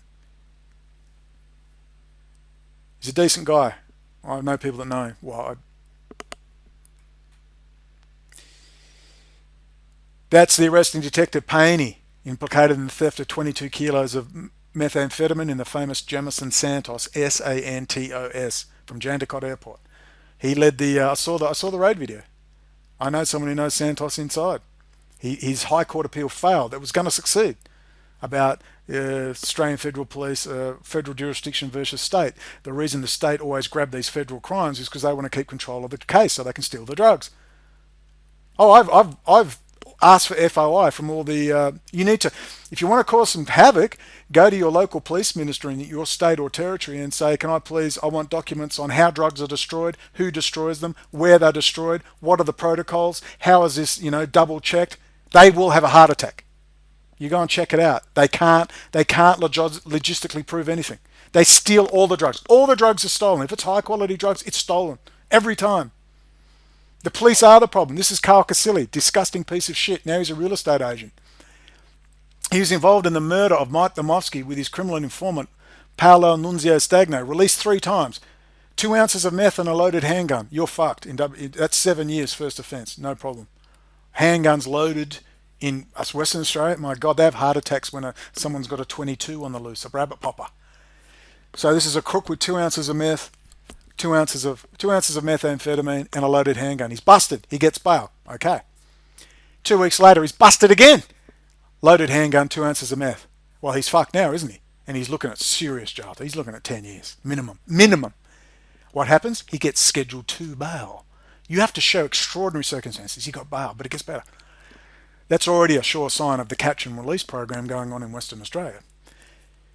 He's a decent guy. I know people that know him. Well, that's the arresting Detective Payne, implicated in the theft of 22 kilos of methamphetamine in the famous Jamison Santos, Santos, from Jandakot Airport. He led the. I saw the raid video. I know someone who knows Santos inside. His High Court appeal failed. It was going to succeed. About Australian Federal Police, federal jurisdiction versus state. The reason the state always grab these federal crimes is because they want to keep control of the case so they can steal the drugs. Oh, I've asked for FOI from all the. You need to, if you want to cause some havoc, go to your local police minister in your state or territory and say, "Can I please? I want documents on how drugs are destroyed, who destroys them, where they're destroyed, what are the protocols, how is this, double checked." They will have a heart attack. You go and check it out. They can't logistically prove anything. They steal all the drugs. All the drugs are stolen. If it's high quality drugs, it's stolen every time. The police are the problem. This is Carl Casilli, disgusting piece of shit. Now he's a real estate agent. He was involved in the murder of Mike Domovsky with his criminal informant, Paolo Nunzio Stagno, released 3 times. 2 ounces of meth and a loaded handgun. You're fucked. That's 7 years first offence. No problem. Handguns loaded in Western Australia. My God, they have heart attacks when someone's got a 22 on the loose, a rabbit popper. So this is a crook with 2 ounces of meth, 2 ounces of methamphetamine and a loaded handgun. He's busted. He gets bail. Okay. 2 weeks later, he's busted again. Loaded handgun, 2 ounces of meth. Well, he's fucked now, isn't he? And he's looking at serious jail. He's looking at 10 years. Minimum. Minimum. What happens? He gets Schedule 2 bail. You have to show extraordinary circumstances. He got bail, but it gets better. That's already a sure sign of the catch and release program going on in Western Australia.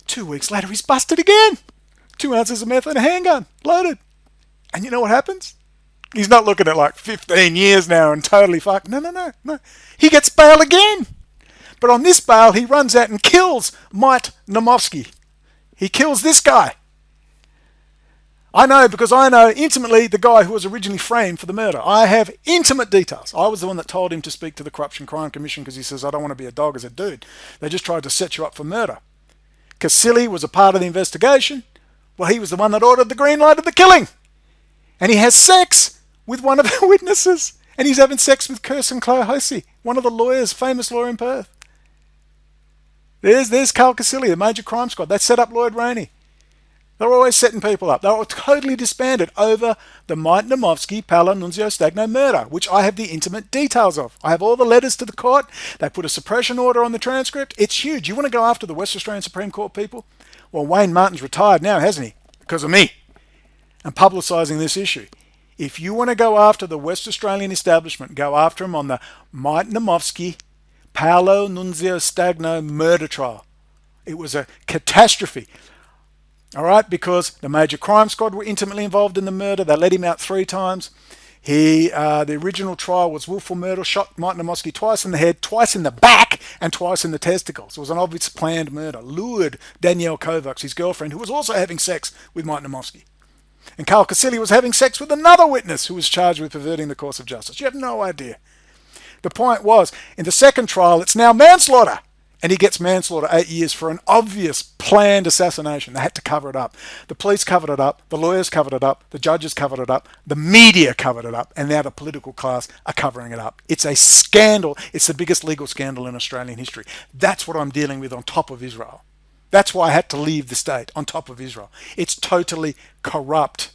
2 weeks later, he's busted again. 2 ounces of meth and a handgun, loaded. And you know what happens? He's not looking at like 15 years now and totally fucked. No. He gets bail again. But on this bail, he runs out and kills Mike Namovsky. He kills this guy. I know because I know intimately the guy who was originally framed for the murder. I have intimate details. I was the one that told him to speak to the Corruption Crime Commission because he says, I don't want to be a dog as a dude. They just tried to set you up for murder. Casilli was a part of the investigation. Well, he was the one that ordered the green light of the killing. And he has sex with one of the witnesses. And he's having sex with Kirsten Clohosey, one of the lawyers, famous lawyer in Perth. There's Carl Casilli, the major crime squad. They set up Lloyd Rainey. They're always setting people up. They were totally disbanded over the Mike Namovsky Paolo Nunzio Stagno murder, which I have the intimate details of. I have all the letters to the court. They put a suppression order on the transcript. It's huge. You want to go after the West Australian Supreme Court people? Well, Wayne Martin's retired now, hasn't he? Because of me. And publicising this issue. If you want to go after the West Australian establishment, go after him on the Mike Namovsky Paolo Nunzio Stagno murder trial. It was a catastrophe. All right, because the major crime squad were intimately involved in the murder. They let him out 3 times. The original trial was willful murder, shot Mike Namovsky twice in the head, twice in the back, and twice in the testicles. It was an obvious planned murder. Lured Danielle Kovacs, his girlfriend, who was also having sex with Mike Namovsky. And Carl Casilli was having sex with another witness who was charged with perverting the course of justice. You have no idea. The point was, in the second trial, it's now manslaughter. And he gets manslaughter 8 years for an obvious planned assassination. They had to cover it up. The police covered it up. The lawyers covered it up. The judges covered it up. The media covered it up. And now the political class are covering it up. It's a scandal. It's the biggest legal scandal in Australian history. That's what I'm dealing with on top of Israel. That's why I had to leave the state on top of Israel. It's totally corrupt.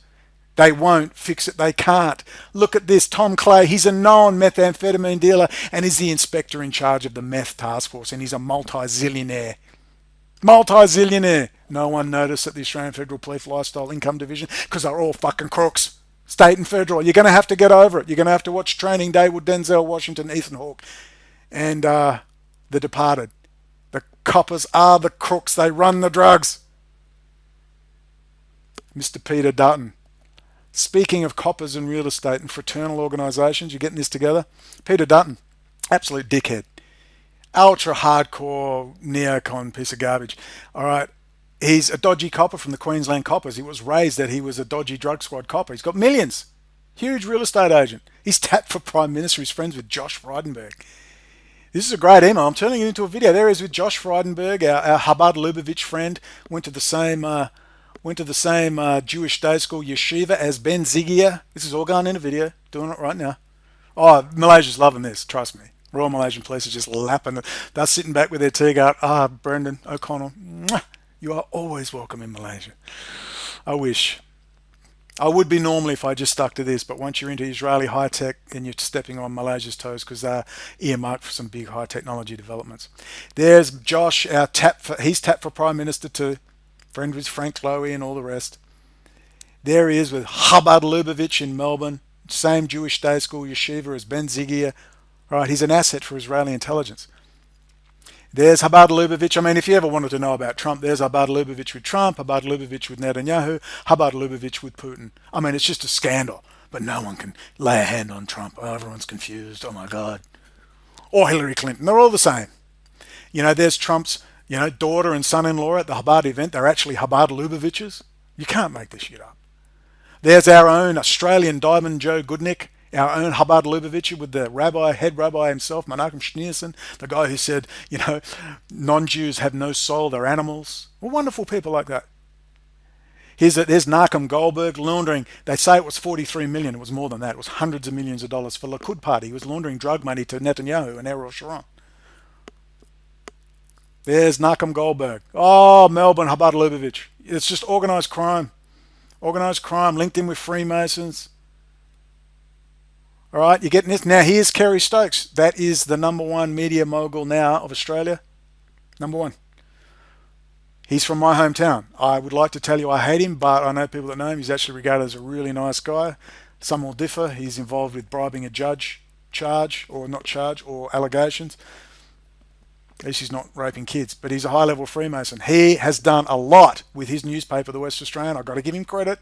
They won't fix it. They can't. Look at this. Tom Clay, he's a known methamphetamine dealer and is the inspector in charge of the meth task force, and he's a multi-zillionaire. Multi-zillionaire. No one noticed at the Australian Federal Police Lifestyle Income Division because they're all fucking crooks. State and federal. You're going to have to get over it. You're going to have to watch Training Day with Denzel Washington, Ethan Hawke, and The Departed. The coppers are the crooks. They run the drugs. Mr. Peter Dutton. Speaking of coppers and real estate and fraternal organisations, you're getting this together? Peter Dutton, absolute dickhead. Ultra hardcore neocon piece of garbage. All right. He's a dodgy copper from the Queensland Coppers. He was raised that he was a dodgy drug squad copper. He's got millions. Huge real estate agent. He's tapped for Prime Minister. He's friends with Josh Frydenberg. This is a great email. I'm turning it into a video. There he is with Josh Frydenberg, our Chabad Lubavitch friend. Went to the same Jewish day school yeshiva as Ben Zigia. This is all going in a video. Doing it right now. Oh, Malaysia's loving this. Trust me. Royal Malaysian Police are just lapping it. They're sitting back with their tea going, Brendon O'Connell, you are always welcome in Malaysia. I wish. I would be normally if I just stuck to this, but once you're into Israeli high-tech, then you're stepping on Malaysia's toes because they're earmarked for some big high-technology developments. There's Josh, he's tapped for Prime Minister too. Friend with Frank Lowy and all the rest. There he is with Chabad Lubavitch in Melbourne. Same Jewish day school yeshiva as Ben Zigia. Right, he's an asset for Israeli intelligence. There's Chabad Lubavitch. I mean, if you ever wanted to know about Trump, there's Chabad Lubavitch with Trump, Chabad Lubavitch with Netanyahu, Chabad Lubavitch with Putin. I mean, it's just a scandal. But no one can lay a hand on Trump. Oh, everyone's confused. Oh, my God. Or Hillary Clinton. They're all the same. You know, there's Trump's daughter and son-in-law at the Chabad event. They're actually Chabad Lubavitches. You can't make this shit up. There's our own Australian Diamond Joe Goodnick, our own Chabad Lubavitch with the head rabbi himself, Menachem Schneerson, the guy who said, non-Jews have no soul, they're animals. Well, wonderful people like that. There's Nachum Goldberg laundering. They say it was 43 million. It was more than that. It was hundreds of millions of dollars for Likud Party. He was laundering drug money to Netanyahu and Ariel Sharon. There's Nachum Goldberg. Oh, Melbourne, Chabad Lubavitch. It's just organised crime. Organised crime linked in with Freemasons. All right, you're getting this. Now, here's Kerry Stokes. That is the #1 media mogul now of Australia. #1. He's from my hometown. I would like to tell you I hate him, but I know people that know him. He's actually regarded as a really nice guy. Some will differ. He's involved with bribing a judge, or allegations. At least he's not raping kids, but he's a high-level Freemason. He has done a lot with his newspaper, the West Australian. I've got to give him credit.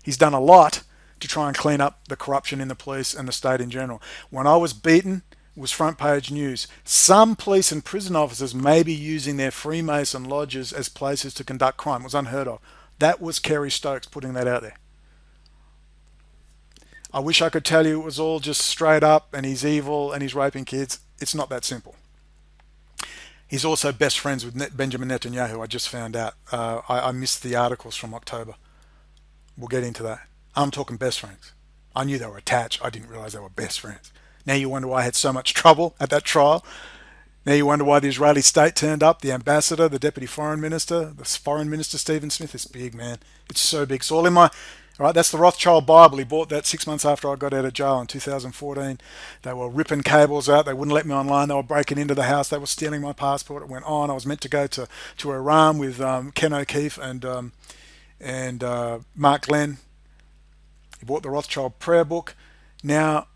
He's done a lot to try and clean up the corruption in the police and the state in general. When I was beaten, it was front page news. Some police and prison officers may be using their Freemason lodges as places to conduct crime. It was unheard of. That was Kerry Stokes putting that out there. I wish I could tell you it was all just straight up and he's evil and he's raping kids. It's not that simple. He's also best friends with Benjamin Netanyahu, I just found out. I missed the articles from October. We'll get into that. I'm talking best friends. I knew they were attached. I didn't realize they were best friends. Now you wonder why I had so much trouble at that trial. Now you wonder why the Israeli state turned up, the ambassador, the deputy foreign minister, the foreign minister, Stephen Smith. It's big, man. It's so big. It's all in my... All right, that's the Rothschild Bible. He bought that 6 months after I got out of jail in 2014. They were ripping cables out. They wouldn't let me online. They were breaking into the house. They were stealing my passport. It went on. I was meant to go to Iran with Ken O'Keefe and Mark Glenn. He bought the Rothschild prayer book. Now,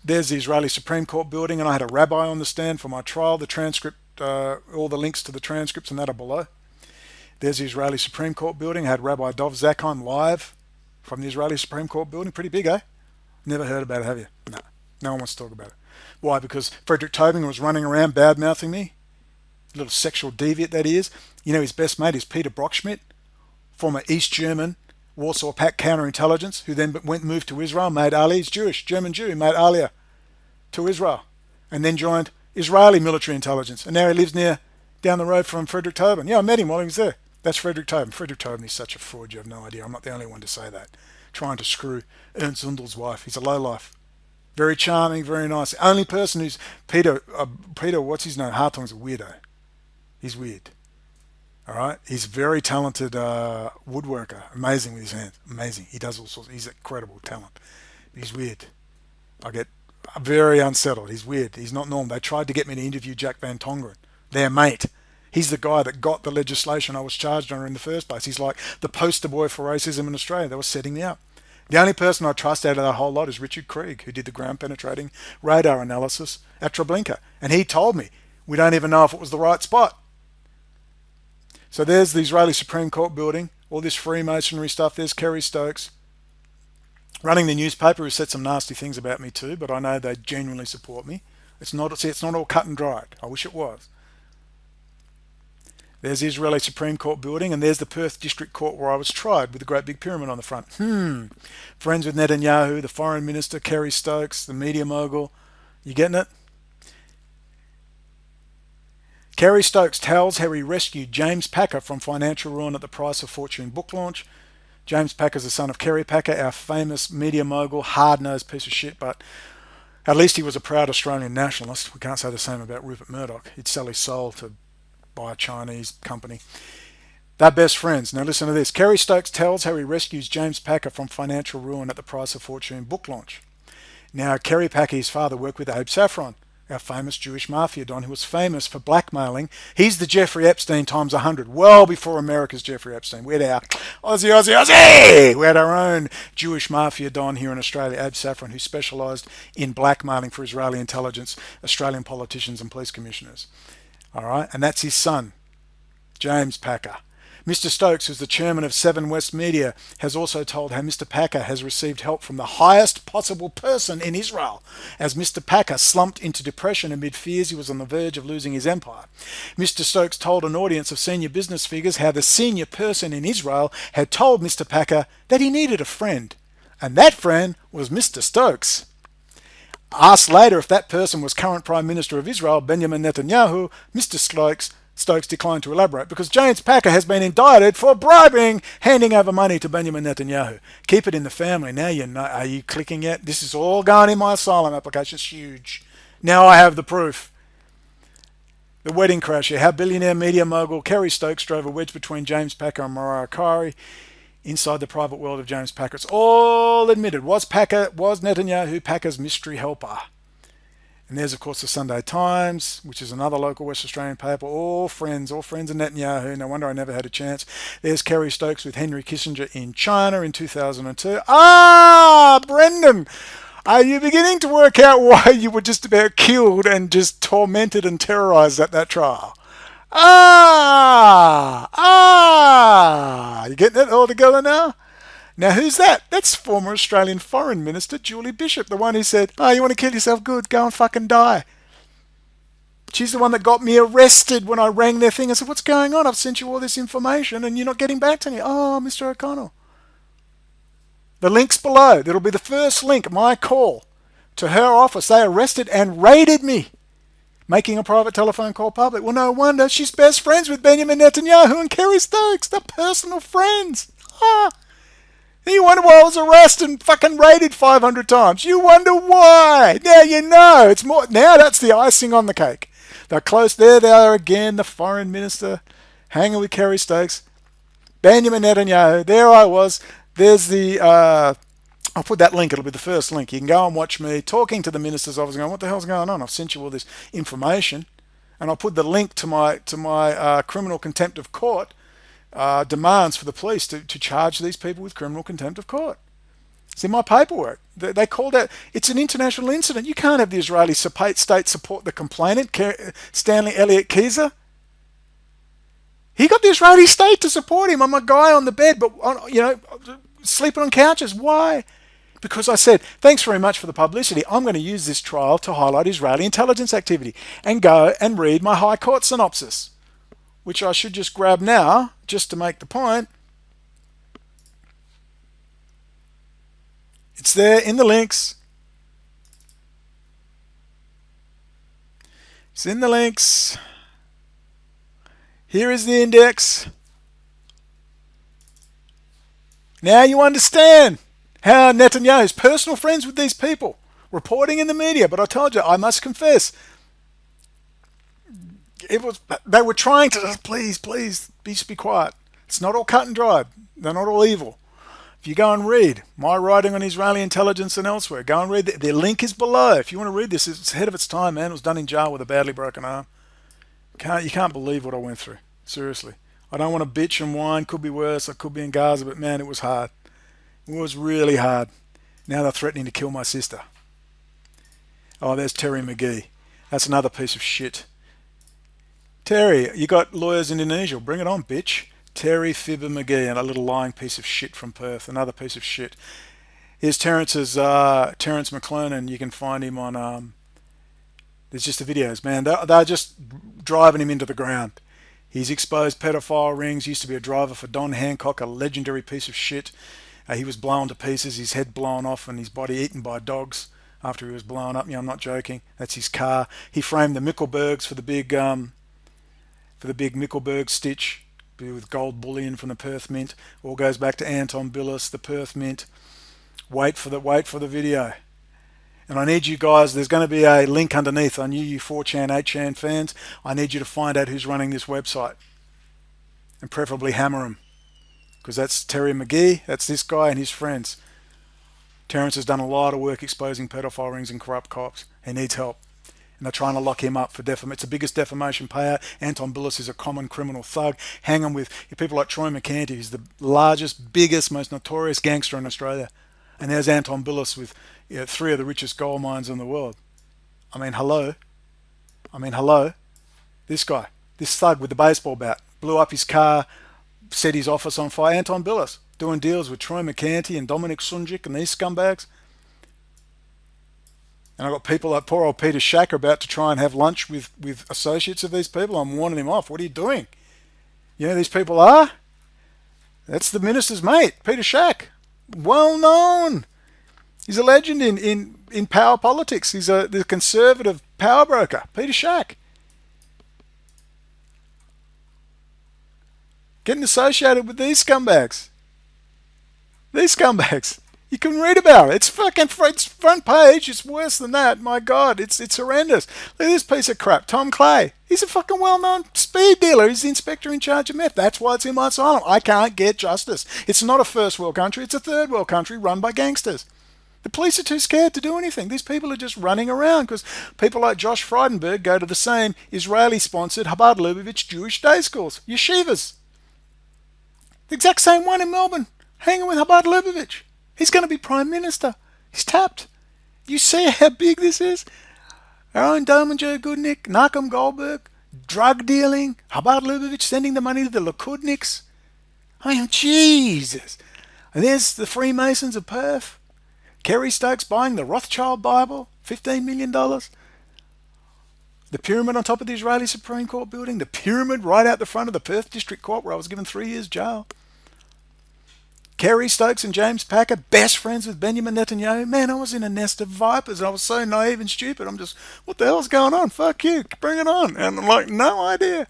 there's the Israeli Supreme Court building, and I had a rabbi on the stand for my trial. The transcript, all the links to the transcripts and that are below. There's the Israeli Supreme Court building. I had Rabbi Dov Zakheim live from the Israeli Supreme Court building. Pretty big, eh? Never heard about it, have you? No. No one wants to talk about it. Why? Because Frederick Tobin was running around bad-mouthing me. Little sexual deviant that he is. You know, his best mate is Peter Brockschmidt, former East German Warsaw Pact counterintelligence, who then moved to Israel, made Ali. He's Jewish, German Jew. He made Aliyah to Israel and then joined Israeli military intelligence. And now he lives down the road from Frederick Tobin. Yeah, I met him while he was there. That's Frederick Tobin. Frederick Tobin is such a fraud, you have no idea. I'm not the only one to say that. Trying to screw Ernst Zundel's wife. He's a lowlife. Very charming, very nice. The only person who's Peter, what's his name? Hartong's a weirdo. He's weird. All right? He's a very talented woodworker. Amazing with his hands. Amazing. He does all sorts. He's incredible talent. He's weird. I get very unsettled. He's weird. He's not normal. They tried to get me to interview Jack Van Tongeren, their mate. He's the guy that got the legislation I was charged under in the first place. He's like the poster boy for racism in Australia. They were setting me up. The only person I trust out of that whole lot is Richard Krieg, who did the ground-penetrating radar analysis at Treblinka. And he told me, we don't even know if it was the right spot. So there's the Israeli Supreme Court building, all this Freemasonry stuff. There's Kerry Stokes running the newspaper, who said some nasty things about me too, but I know they genuinely support me. It's not all cut and dried. I wish it was. There's the Israeli Supreme Court building, and there's the Perth District Court where I was tried with the Great Big Pyramid on the front. Friends with Netanyahu, the Foreign Minister, Kerry Stokes, the media mogul. You getting it? Kerry Stokes tells how he rescued James Packer from financial ruin at the Price of Fortune book launch. James Packer's the son of Kerry Packer, our famous media mogul, hard-nosed piece of shit, but at least he was a proud Australian nationalist. We can't say the same about Rupert Murdoch. He'd sell his soul to buy a Chinese company. They're best friends. Now listen to this. Kerry Stokes tells how he rescues James Packer from financial ruin at the Price of Fortune book launch. Now, Kerry Packer, his father, worked with Abe Saffron, our famous Jewish mafia don, who was famous for blackmailing. He's the Jeffrey Epstein times 100, well before America's Jeffrey Epstein. We had our Aussie! We had our own Jewish mafia don here in Australia, Abe Saffron, who specialised in blackmailing for Israeli intelligence, Australian politicians and police commissioners. All right, and that's his son, James Packer. Mr. Stokes, who's the chairman of Seven West Media, has also told how Mr. Packer has received help from the highest possible person in Israel, as Mr. Packer slumped into depression amid fears he was on the verge of losing his empire. Mr. Stokes told an audience of senior business figures how the senior person in Israel had told Mr. Packer that he needed a friend, and that friend was Mr. Stokes. Asked later if that person was current Prime Minister of Israel, Benjamin Netanyahu, Mr. Stokes declined to elaborate because James Packer has been indicted for bribing, handing over money to Benjamin Netanyahu. Keep it in the family. Now you know. Are you clicking yet? This is all going in my asylum application. It's huge. Now I have the proof. The wedding crasher. How billionaire media mogul Kerry Stokes drove a wedge between James Packer and Mariah Carey inside the private world of James Packer. It's all admitted. Was Netanyahu Packer's mystery helper? And there's, of course, the Sunday Times, which is another local West Australian paper. All friends of Netanyahu. No wonder I never had a chance. There's Kerry Stokes with Henry Kissinger in China in 2002. Ah, Brendon, are you beginning to work out why you were just about killed and just tormented and terrorized at that trial? You getting it all together now? Now, who's that? That's former Australian Foreign Minister Julie Bishop, the one who said, "Oh, you want to kill yourself? Good, go and fucking die." She's the one that got me arrested when I rang their thing. I said, "What's going on? I've sent you all this information and you're not getting back to me." "Oh, Mr. O'Connell." The link's below. That'll be the first link, my call to her office. They arrested and raided me, making a private telephone call public. Well, no wonder. She's best friends with Benjamin Netanyahu and Kerry Stokes. They're personal friends. You wonder why I was arrested and fucking raided 500 times. You wonder why. Now you know. It's more. Now that's the icing on the cake. They're close. There they are again, the foreign minister, hanging with Kerry Stokes. Benjamin Netanyahu. There I was. There's the... I'll put that link. It'll be the first link. You can go and watch me talking to the minister's office going, "What the hell's going on? I've sent you all this information." And I'll put the link to my criminal contempt of court demands for the police to charge these people with criminal contempt of court. It's in my paperwork. They called out, it's an international incident. You can't have the Israeli state support the complainant, Stanley Elliott Keyser. He got the Israeli state to support him. I'm a guy on the bed, but sleeping on couches. Why? Because I said, "Thanks very much for the publicity. I'm going to use this trial to highlight Israeli intelligence activity," and go and read my High Court synopsis, which I should just grab now, just to make the point. It's there in the links. It's in the links. Here is the index. Now you understand how Netanyahu's personal friends with these people, reporting in the media. But I told you, I must confess, they were trying to, please be quiet. It's not all cut and dried. They're not all evil. If you go and read my writing on Israeli intelligence and elsewhere, go and read their link is below. If you want to read this, it's ahead of its time, man. It was done in jail with a badly broken arm. You can't believe what I went through. Seriously. I don't want to bitch and whine. Could be worse. I could be in Gaza, but man, it was hard. It was really hard. Now they're threatening to kill my sister. Oh, there's Terry McGee. That's another piece of shit. Terry, you got lawyers in Indonesia. Bring it on, bitch. Terry Fibber McGee, and a little lying piece of shit from Perth. Another piece of shit. Here's Terence McClernand. You can find him on... there's just the videos, man. They're just driving him into the ground. He's exposed pedophile rings. Used to be a driver for Don Hancock, a legendary piece of shit. He was blown to pieces, his head blown off, and his body eaten by dogs after he was blown up. I'm not joking. That's his car. He framed the Mickelbergs for the big Mickelberg stitch with gold bullion from the Perth Mint. All goes back to Anton Billis, the Perth Mint. Wait for the video. And I need you guys, there's going to be a link underneath. I knew you 4chan, 8chan fans. I need you to find out who's running this website. And preferably hammer him. Because that's Terry McGee, that's this guy and his friends. Terence has done a lot of work exposing pedophile rings and corrupt cops. He needs help. And they're trying to lock him up for defamation. It's the biggest defamation payout. Anton Billis is a common criminal thug. Hang him with people like Troy McCanty, who's the largest, biggest, most notorious gangster in Australia. And there's Anton Billis with 3 of the richest gold mines in the world. I mean, hello. This guy, this thug with the baseball bat, blew up his car, set his office on fire. Anton Billis, doing deals with Troy McCanty and Dominic Sunjic and these scumbags. And I've got people like poor old Peter Shack about to try and have lunch with associates of these people. I'm warning him off. What are you doing? You know who these people are? That's the minister's mate, Peter Shack. Well known. He's a legend in power politics. He's the conservative power broker, Peter Shack. Getting associated with these scumbags. You You can read about it. It's fucking it's front page. It's worse than that. My God, it's horrendous. Look at this piece of crap. Tom Clay. He's a fucking well-known speed dealer. He's the inspector in charge of meth. That's why it's in my asylum. I can't get justice. It's not a first world country. It's a third world country run by gangsters. The police are too scared to do anything. These people are just running around because people like Josh Frydenberg go to the same Israeli-sponsored Chabad Lubavitch Jewish day schools, yeshivas. The exact same one in Melbourne, hanging with Chabad Lubavitch. He's going to be Prime Minister. He's tapped. You see how big this is? Our own Doman Joe Goodnick, Nachum Goldberg, drug dealing, Chabad Lubavitch sending the money to the Likudniks. I mean, Jesus. And there's the Freemasons of Perth. Kerry Stokes buying the Rothschild Bible, $15 million. The pyramid on top of the Israeli Supreme Court building. The pyramid right out the front of the Perth District Court where I was given 3 years jail. Kerry Stokes and James Packer, best friends with Benjamin Netanyahu. Man, I was in a nest of vipers. I was so naive and stupid. I'm just, what the hell's going on? Fuck you, bring it on. And I'm like, no idea.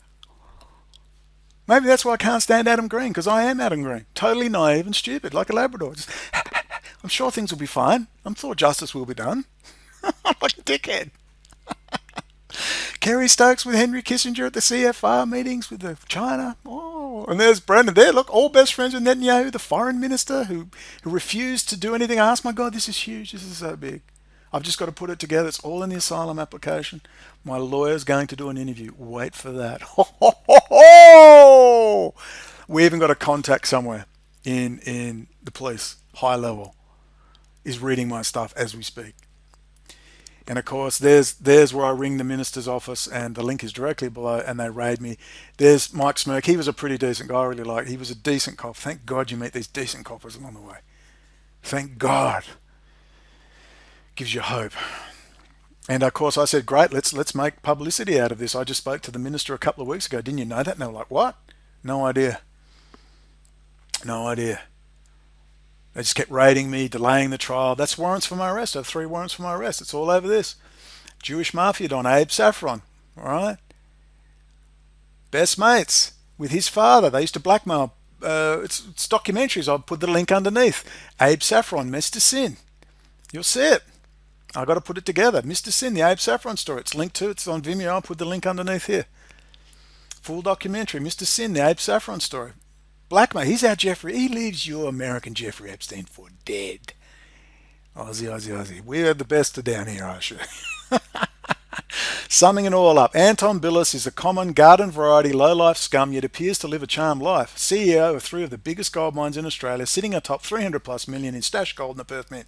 Maybe that's why I can't stand Adam Green, because I am Adam Green. Totally naive and stupid, like a Labrador. Just, I'm sure things will be fine. I'm sure justice will be done. I'm like a dickhead. Kerry Stokes with Henry Kissinger at the CFR meetings with the China. Oh, and there's Brendon there. Look, all best friends with Netanyahu, the foreign minister who refused to do anything else. My God, this is huge. This is so big. I've just got to put it together. It's all in the asylum application. My lawyer's going to do an interview. Wait for that. Ho, ho, ho, ho! We even got a contact somewhere in the police, high level, is reading my stuff as we speak. And of course, there's where I ring the minister's office, and the link is directly below, and they raid me. There's Mike Smirk. He was a pretty decent guy. I really liked. He was a decent cop. Thank God you meet these decent coppers along the way. Thank God. Gives you hope. And of course, I said, great, let's make publicity out of this. I just spoke to the minister a couple of weeks ago. Didn't you know that? And they were like, what? No idea. No idea. They just kept raiding me, delaying the trial. That's warrants for my arrest. I have 3 warrants for my arrest. It's all over this. Jewish Mafia Don, Abe Saffron. All right? Best mates with his father. They used to blackmail. It's documentaries. I'll put the link underneath. Abe Saffron, Mr. Sin. You'll see it. I've got to put it together. Mr. Sin, the Abe Saffron story. It's linked to it. It's on Vimeo. I'll put the link underneath here. Full documentary. Mr. Sin, the Abe Saffron story. Blackmail. He's our Jeffrey. He leaves your American Jeffrey Epstein for dead. Aussie, Aussie, Aussie. We're the best down here, I assure you. Summing it all up, Anton Billis is a common garden variety low-life scum yet appears to live a charmed life. CEO of 3 of the biggest gold mines in Australia, sitting atop 300 plus million in stashed gold in the Perth Mint.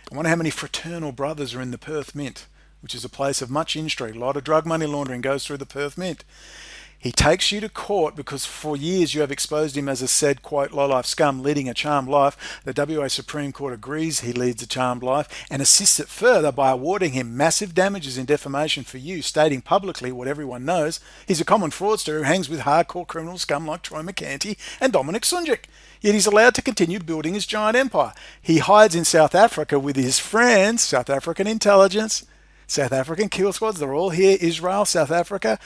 I wonder how many fraternal brothers are in the Perth Mint, which is a place of much industry. A lot of drug money laundering goes through the Perth Mint. He takes you to court because for years you have exposed him as a said, quote, low-life scum leading a charmed life. The WA Supreme Court agrees he leads a charmed life and assists it further by awarding him massive damages in defamation for you, stating publicly what everyone knows. He's a common fraudster who hangs with hardcore criminal scum like Troy McCanty and Dominic Sunjic. Yet he's allowed to continue building his giant empire. He hides in South Africa with his friends, South African intelligence, South African kill squads, they're all here, Israel, South Africa,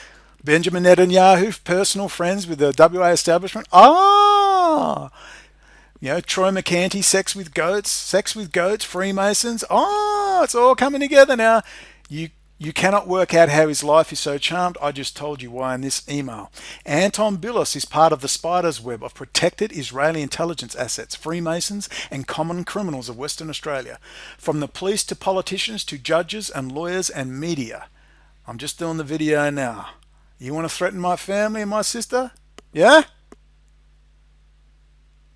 Benjamin Netanyahu, personal friends with the WA establishment. You know, Troy McCanty, sex with goats, Freemasons. It's all coming together now. You cannot work out how his life is so charmed. I just told you why in this email. Anton Billis is part of the spider's web of protected Israeli intelligence assets, Freemasons and common criminals of Western Australia. From the police to politicians to judges and lawyers and media. I'm just doing the video now. You want to threaten my family and my sister? Yeah?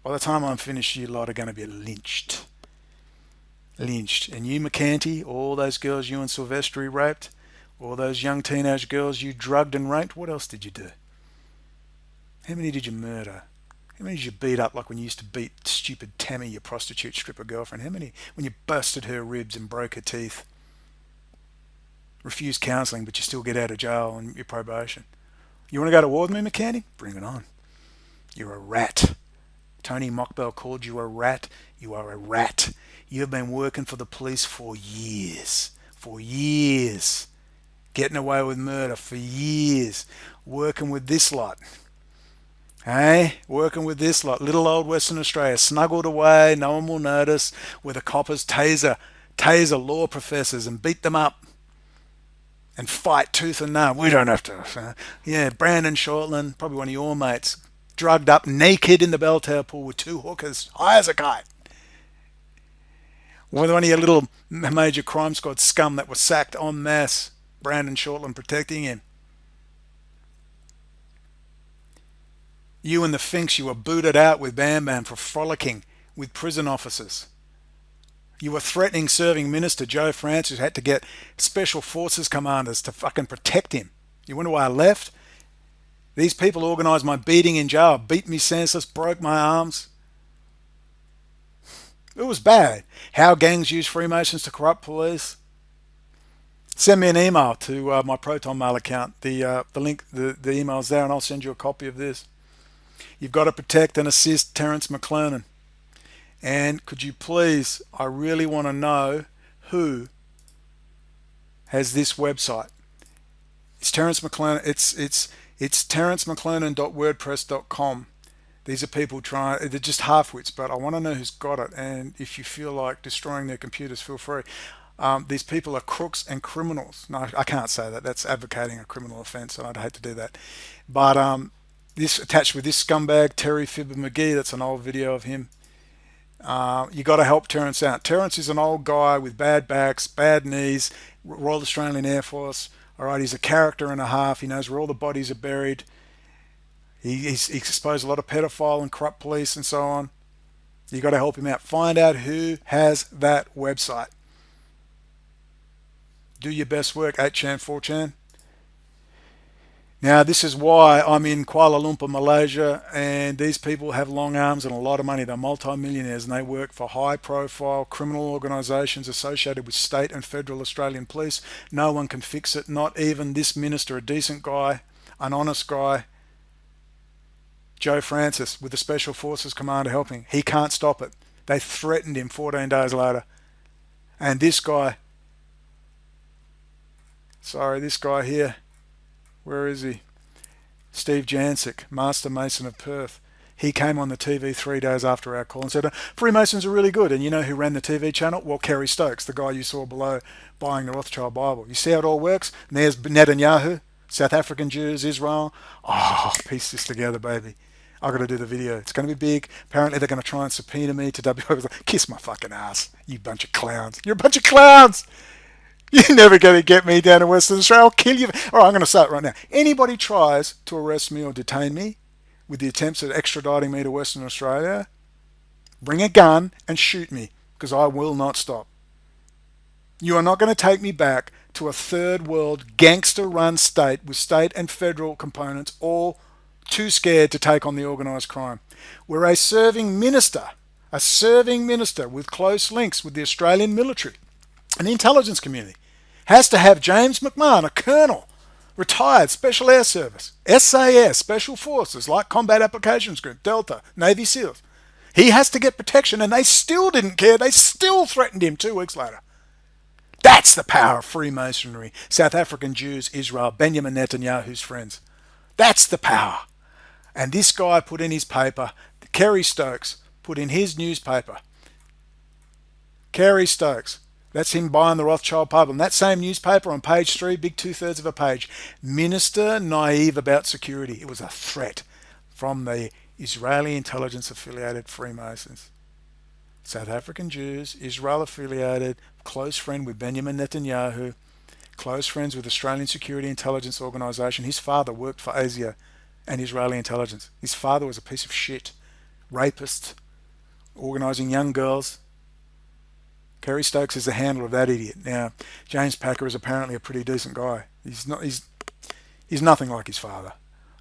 By the time I'm finished, you lot are going to be lynched. Lynched. And you, McCanty, all those girls you and Silvestri raped, all those young teenage girls you drugged and raped, what else did you do? How many did you murder? How many did you beat up like when you used to beat stupid Tammy, your prostitute stripper girlfriend? How many when you busted her ribs and broke her teeth? Refused counselling, but you still get out of jail on your probation. You want to go to war with me, McCanty? Bring it on. You're a rat. Tony Mockbell called you a rat. You are a rat. You have been working for the police for years. For years. Getting away with murder for years. Working with this lot. Hey, working with this lot, little old Western Australia, snuggled away, no one will notice, where the coppers taser law professors and beat them up and fight tooth and nail. We don't have to. Yeah, Brandon Shortland, probably one of your mates, drugged up naked in the bell tower pool with two hookers, high as a kite. One of your little major crime squad scum that was sacked en masse, Brandon Shortland protecting him. You and the Finks, you were booted out with Bam Bam for frolicking with prison officers. You were threatening serving Minister Joe Francis, who had to get Special Forces commanders to fucking protect him. You wonder why I left? These people organised my beating in jail, beat me senseless, broke my arms. It was bad. How gangs use Freemasons to corrupt police. Send me an email to my Proton Mail account. The link, the email's there, and I'll send you a copy of this. You've got to protect and assist Terence McClernand. And could you please, I really want to know who has this website. It's Terence McClernand. It's terencemcclernand.wordpress.com. These are people trying, they're just half-wits, but I want to know who's got it. And if you feel like destroying their computers, feel free. These people are crooks and criminals. No, I can't say that. That's advocating a criminal offence, and I'd hate to do that. But this attached with this scumbag, Terry Fibber McGee, that's an old video of him. You got to help Terence out. Terence is an old guy with bad backs, bad knees, Royal Australian Air Force. All right, he's a character and a half. He knows where all the bodies are buried. He's exposed a lot of pedophile and corrupt police and so on. You got to help him out. Find out who has that website. Do your best work, 8chan, 4chan. Now, this is why I'm in Kuala Lumpur, Malaysia, and these people have long arms and a lot of money. They're multi-millionaires, and they work for high-profile criminal organisations associated with state and federal Australian police. No one can fix it, not even this minister, a decent guy, an honest guy, Joe Francis, with the Special Forces Commander helping. He can't stop it. They threatened him 14 days later. And this guy, this guy here, where is he? Steve Jancic, Master Mason of Perth. He came on the TV 3 days after our call and said, Freemasons are really good. And you know who ran the TV channel? Well, Kerry Stokes, the guy you saw below buying the Rothschild Bible. You see how it all works? And there's Netanyahu, South African Jews, Israel. Oh, piece this together, baby. I've got to do the video. It's going to be big. Apparently they're going to try and subpoena me to WA. Kiss my fucking ass, you bunch of clowns. You're a bunch of clowns. You're never going to get me down in Western Australia. I'll kill you. All right, I'm going to say it right now. Anybody tries to arrest me or detain me with the attempts at extraditing me to Western Australia, bring a gun and shoot me, because I will not stop. You are not going to take me back to a third world gangster-run state with state and federal components, all too scared to take on the organised crime. We're a serving minister with close links with the Australian military and the intelligence community. Has to have James McMahon, a colonel, retired Special Air Service, SAS, Special Forces, like Combat Applications Group, Delta, Navy SEALs. He has to get protection, and they still didn't care. They still threatened him 2 weeks later. That's the power of Freemasonry, South African Jews, Israel, Benjamin Netanyahu's friends. That's the power. And this guy put in his paper, Kerry Stokes put in his newspaper, Kerry Stokes, that's him buying the Rothschild pub. And that same newspaper on page 3, big 2/3 of a page, minister naive about security. It was a threat from the Israeli intelligence affiliated Freemasons. South African Jews, Israel affiliated, close friend with Benjamin Netanyahu, close friends with Australian Security Intelligence Organisation. His father worked for ASIO and Israeli intelligence. His father was a piece of shit, rapist, organising young girls. Kerry Stokes is the handler of that idiot. Now, James Packer is apparently a pretty decent guy. He's nothing like his father.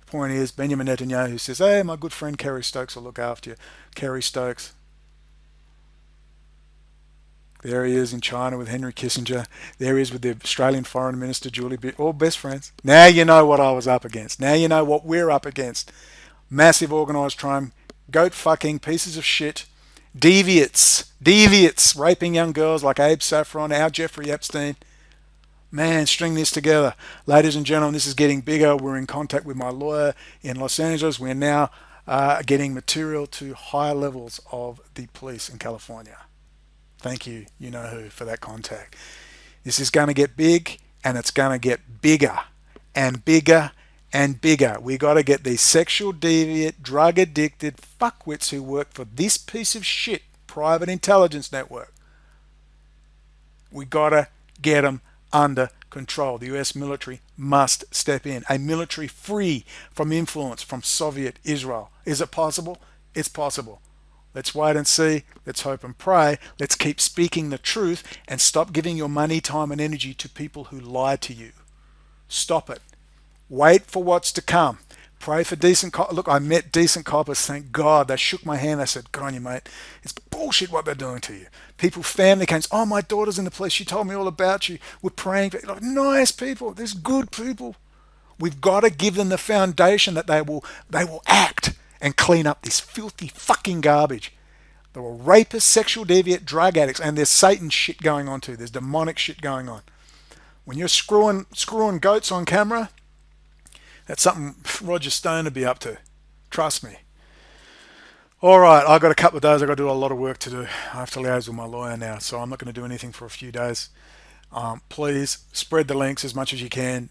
The point is, Benjamin Netanyahu says, hey, my good friend Kerry Stokes will look after you. Kerry Stokes. There he is in China with Henry Kissinger. There he is with the Australian Foreign Minister, Julie Bitt. All best friends. Now you know what I was up against. Now you know what we're up against. Massive organised crime, goat fucking pieces of shit, deviates, raping young girls like Abe Saffron, our Jeffrey Epstein. Man, string this together. Ladies and gentlemen, this is getting bigger. We're in contact with my lawyer in Los Angeles. We're now getting material to higher levels of the police in California. Thank you, you know who, for that contact. This is going to get big, and it's going to get bigger and bigger and bigger. We got to get these sexual deviant, drug addicted fuckwits who work for this piece of shit private intelligence network. We got to get them under control. The US military must step in. A military free from influence from Soviet Israel. Is it possible? It's possible. Let's wait and see. Let's hope and pray. Let's keep speaking the truth and stop giving your money, time, and energy to people who lie to you. Stop it. Wait for what's to come. Pray for decent coppers. Look, I met decent coppers. Thank God. They shook my hand. They said, good on you, mate. It's bullshit what they're doing to you. People, family came, oh, my daughter's in the police. She told me all about you. We're praying for you. Like, nice people. There's good people. We've got to give them the foundation that they will act and clean up this filthy fucking garbage. There were rapists, sexual deviant, drug addicts, and there's Satan shit going on too. There's demonic shit going on. When you're screwing goats on camera, that's something Roger Stone would be up to. Trust me. All right, I've got a couple of days. I've got to do a lot of work to do. I have to liaise with my lawyer now, so I'm not going to do anything for a few days. Please spread the links as much as you can.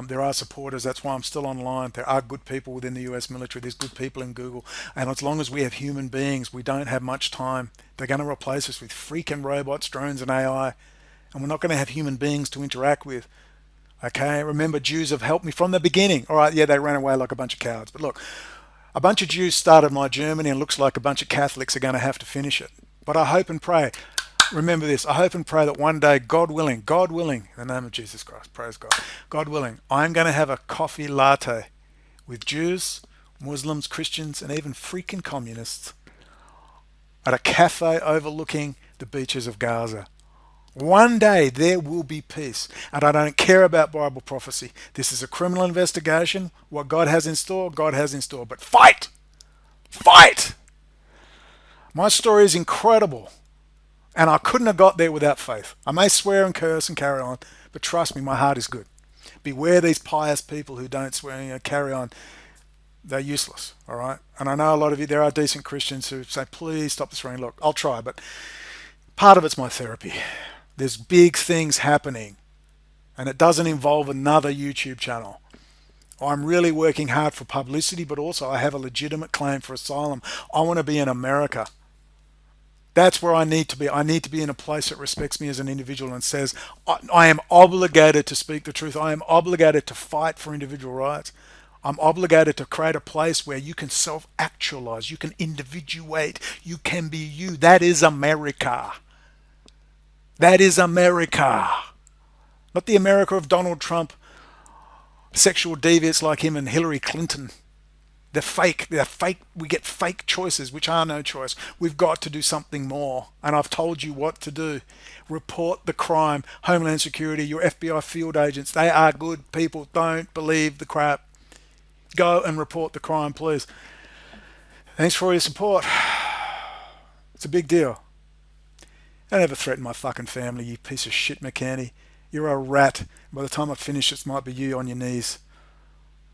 There are supporters. That's why I'm still online. There are good people within the US military. There's good people in Google. And as long as we have human beings, we don't have much time. They're going to replace us with freaking robots, drones, and AI. And we're not going to have human beings to interact with. Okay, remember, Jews have helped me from the beginning. All right, yeah, they ran away like a bunch of cowards. But look, a bunch of Jews started my Germany, and looks like a bunch of Catholics are going to have to finish it. But I hope and pray, remember this, I hope and pray that one day, God willing, in the name of Jesus Christ, praise God, God willing, I'm going to have a coffee latte with Jews, Muslims, Christians, and even freaking communists at a cafe overlooking the beaches of Gaza. One day there will be peace. And I don't care about Bible prophecy. This is a criminal investigation. What God has in store, God has in store. But fight! Fight! My story is incredible. And I couldn't have got there without faith. I may swear and curse and carry on, but trust me, my heart is good. Beware these pious people who don't swear and carry on. They're useless, all right? And I know a lot of you, there are decent Christians who say, please stop the swearing. Look, I'll try, but part of it's my therapy. There's big things happening, and it doesn't involve another YouTube channel. I'm really working hard for publicity, but also I have a legitimate claim for asylum. I want to be in America. That's where I need to be. I need to be in a place that respects me as an individual and says, I am obligated to speak the truth. I am obligated to fight for individual rights. I'm obligated to create a place where you can self-actualize, you can individuate, you can be you. That is America. That is America. Not the America of Donald Trump, sexual deviants like him and Hillary Clinton. They're fake. We get fake choices, which are no choice. We've got to do something more. And I've told you what to do. Report the crime. Homeland Security, your FBI field agents, they are good people. Don't believe the crap. Go and report the crime, please. Thanks for all your support. It's a big deal. Don't ever threaten my fucking family, you piece of shit, McCanny. You're a rat. By the time I finish, it might be you on your knees.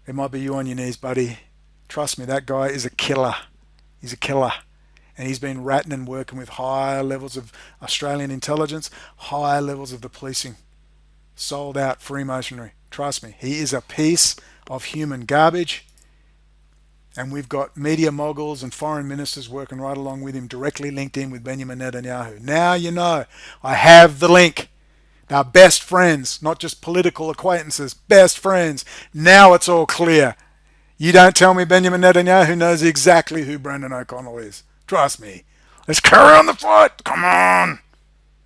It might be you on your knees, buddy. Trust me, that guy is a killer. He's a killer. And he's been ratting and working with higher levels of Australian intelligence, higher levels of the policing. Sold out Freemasonry. Trust me, he is a piece of human garbage. And we've got media moguls and foreign ministers working right along with him, directly linked in with Benjamin Netanyahu. Now you know. I have the link. They're best friends, not just political acquaintances, best friends. Now it's all clear. You don't tell me Benjamin Netanyahu knows exactly who Brendon O'Connell is. Trust me. Let's carry on the fight. Come on.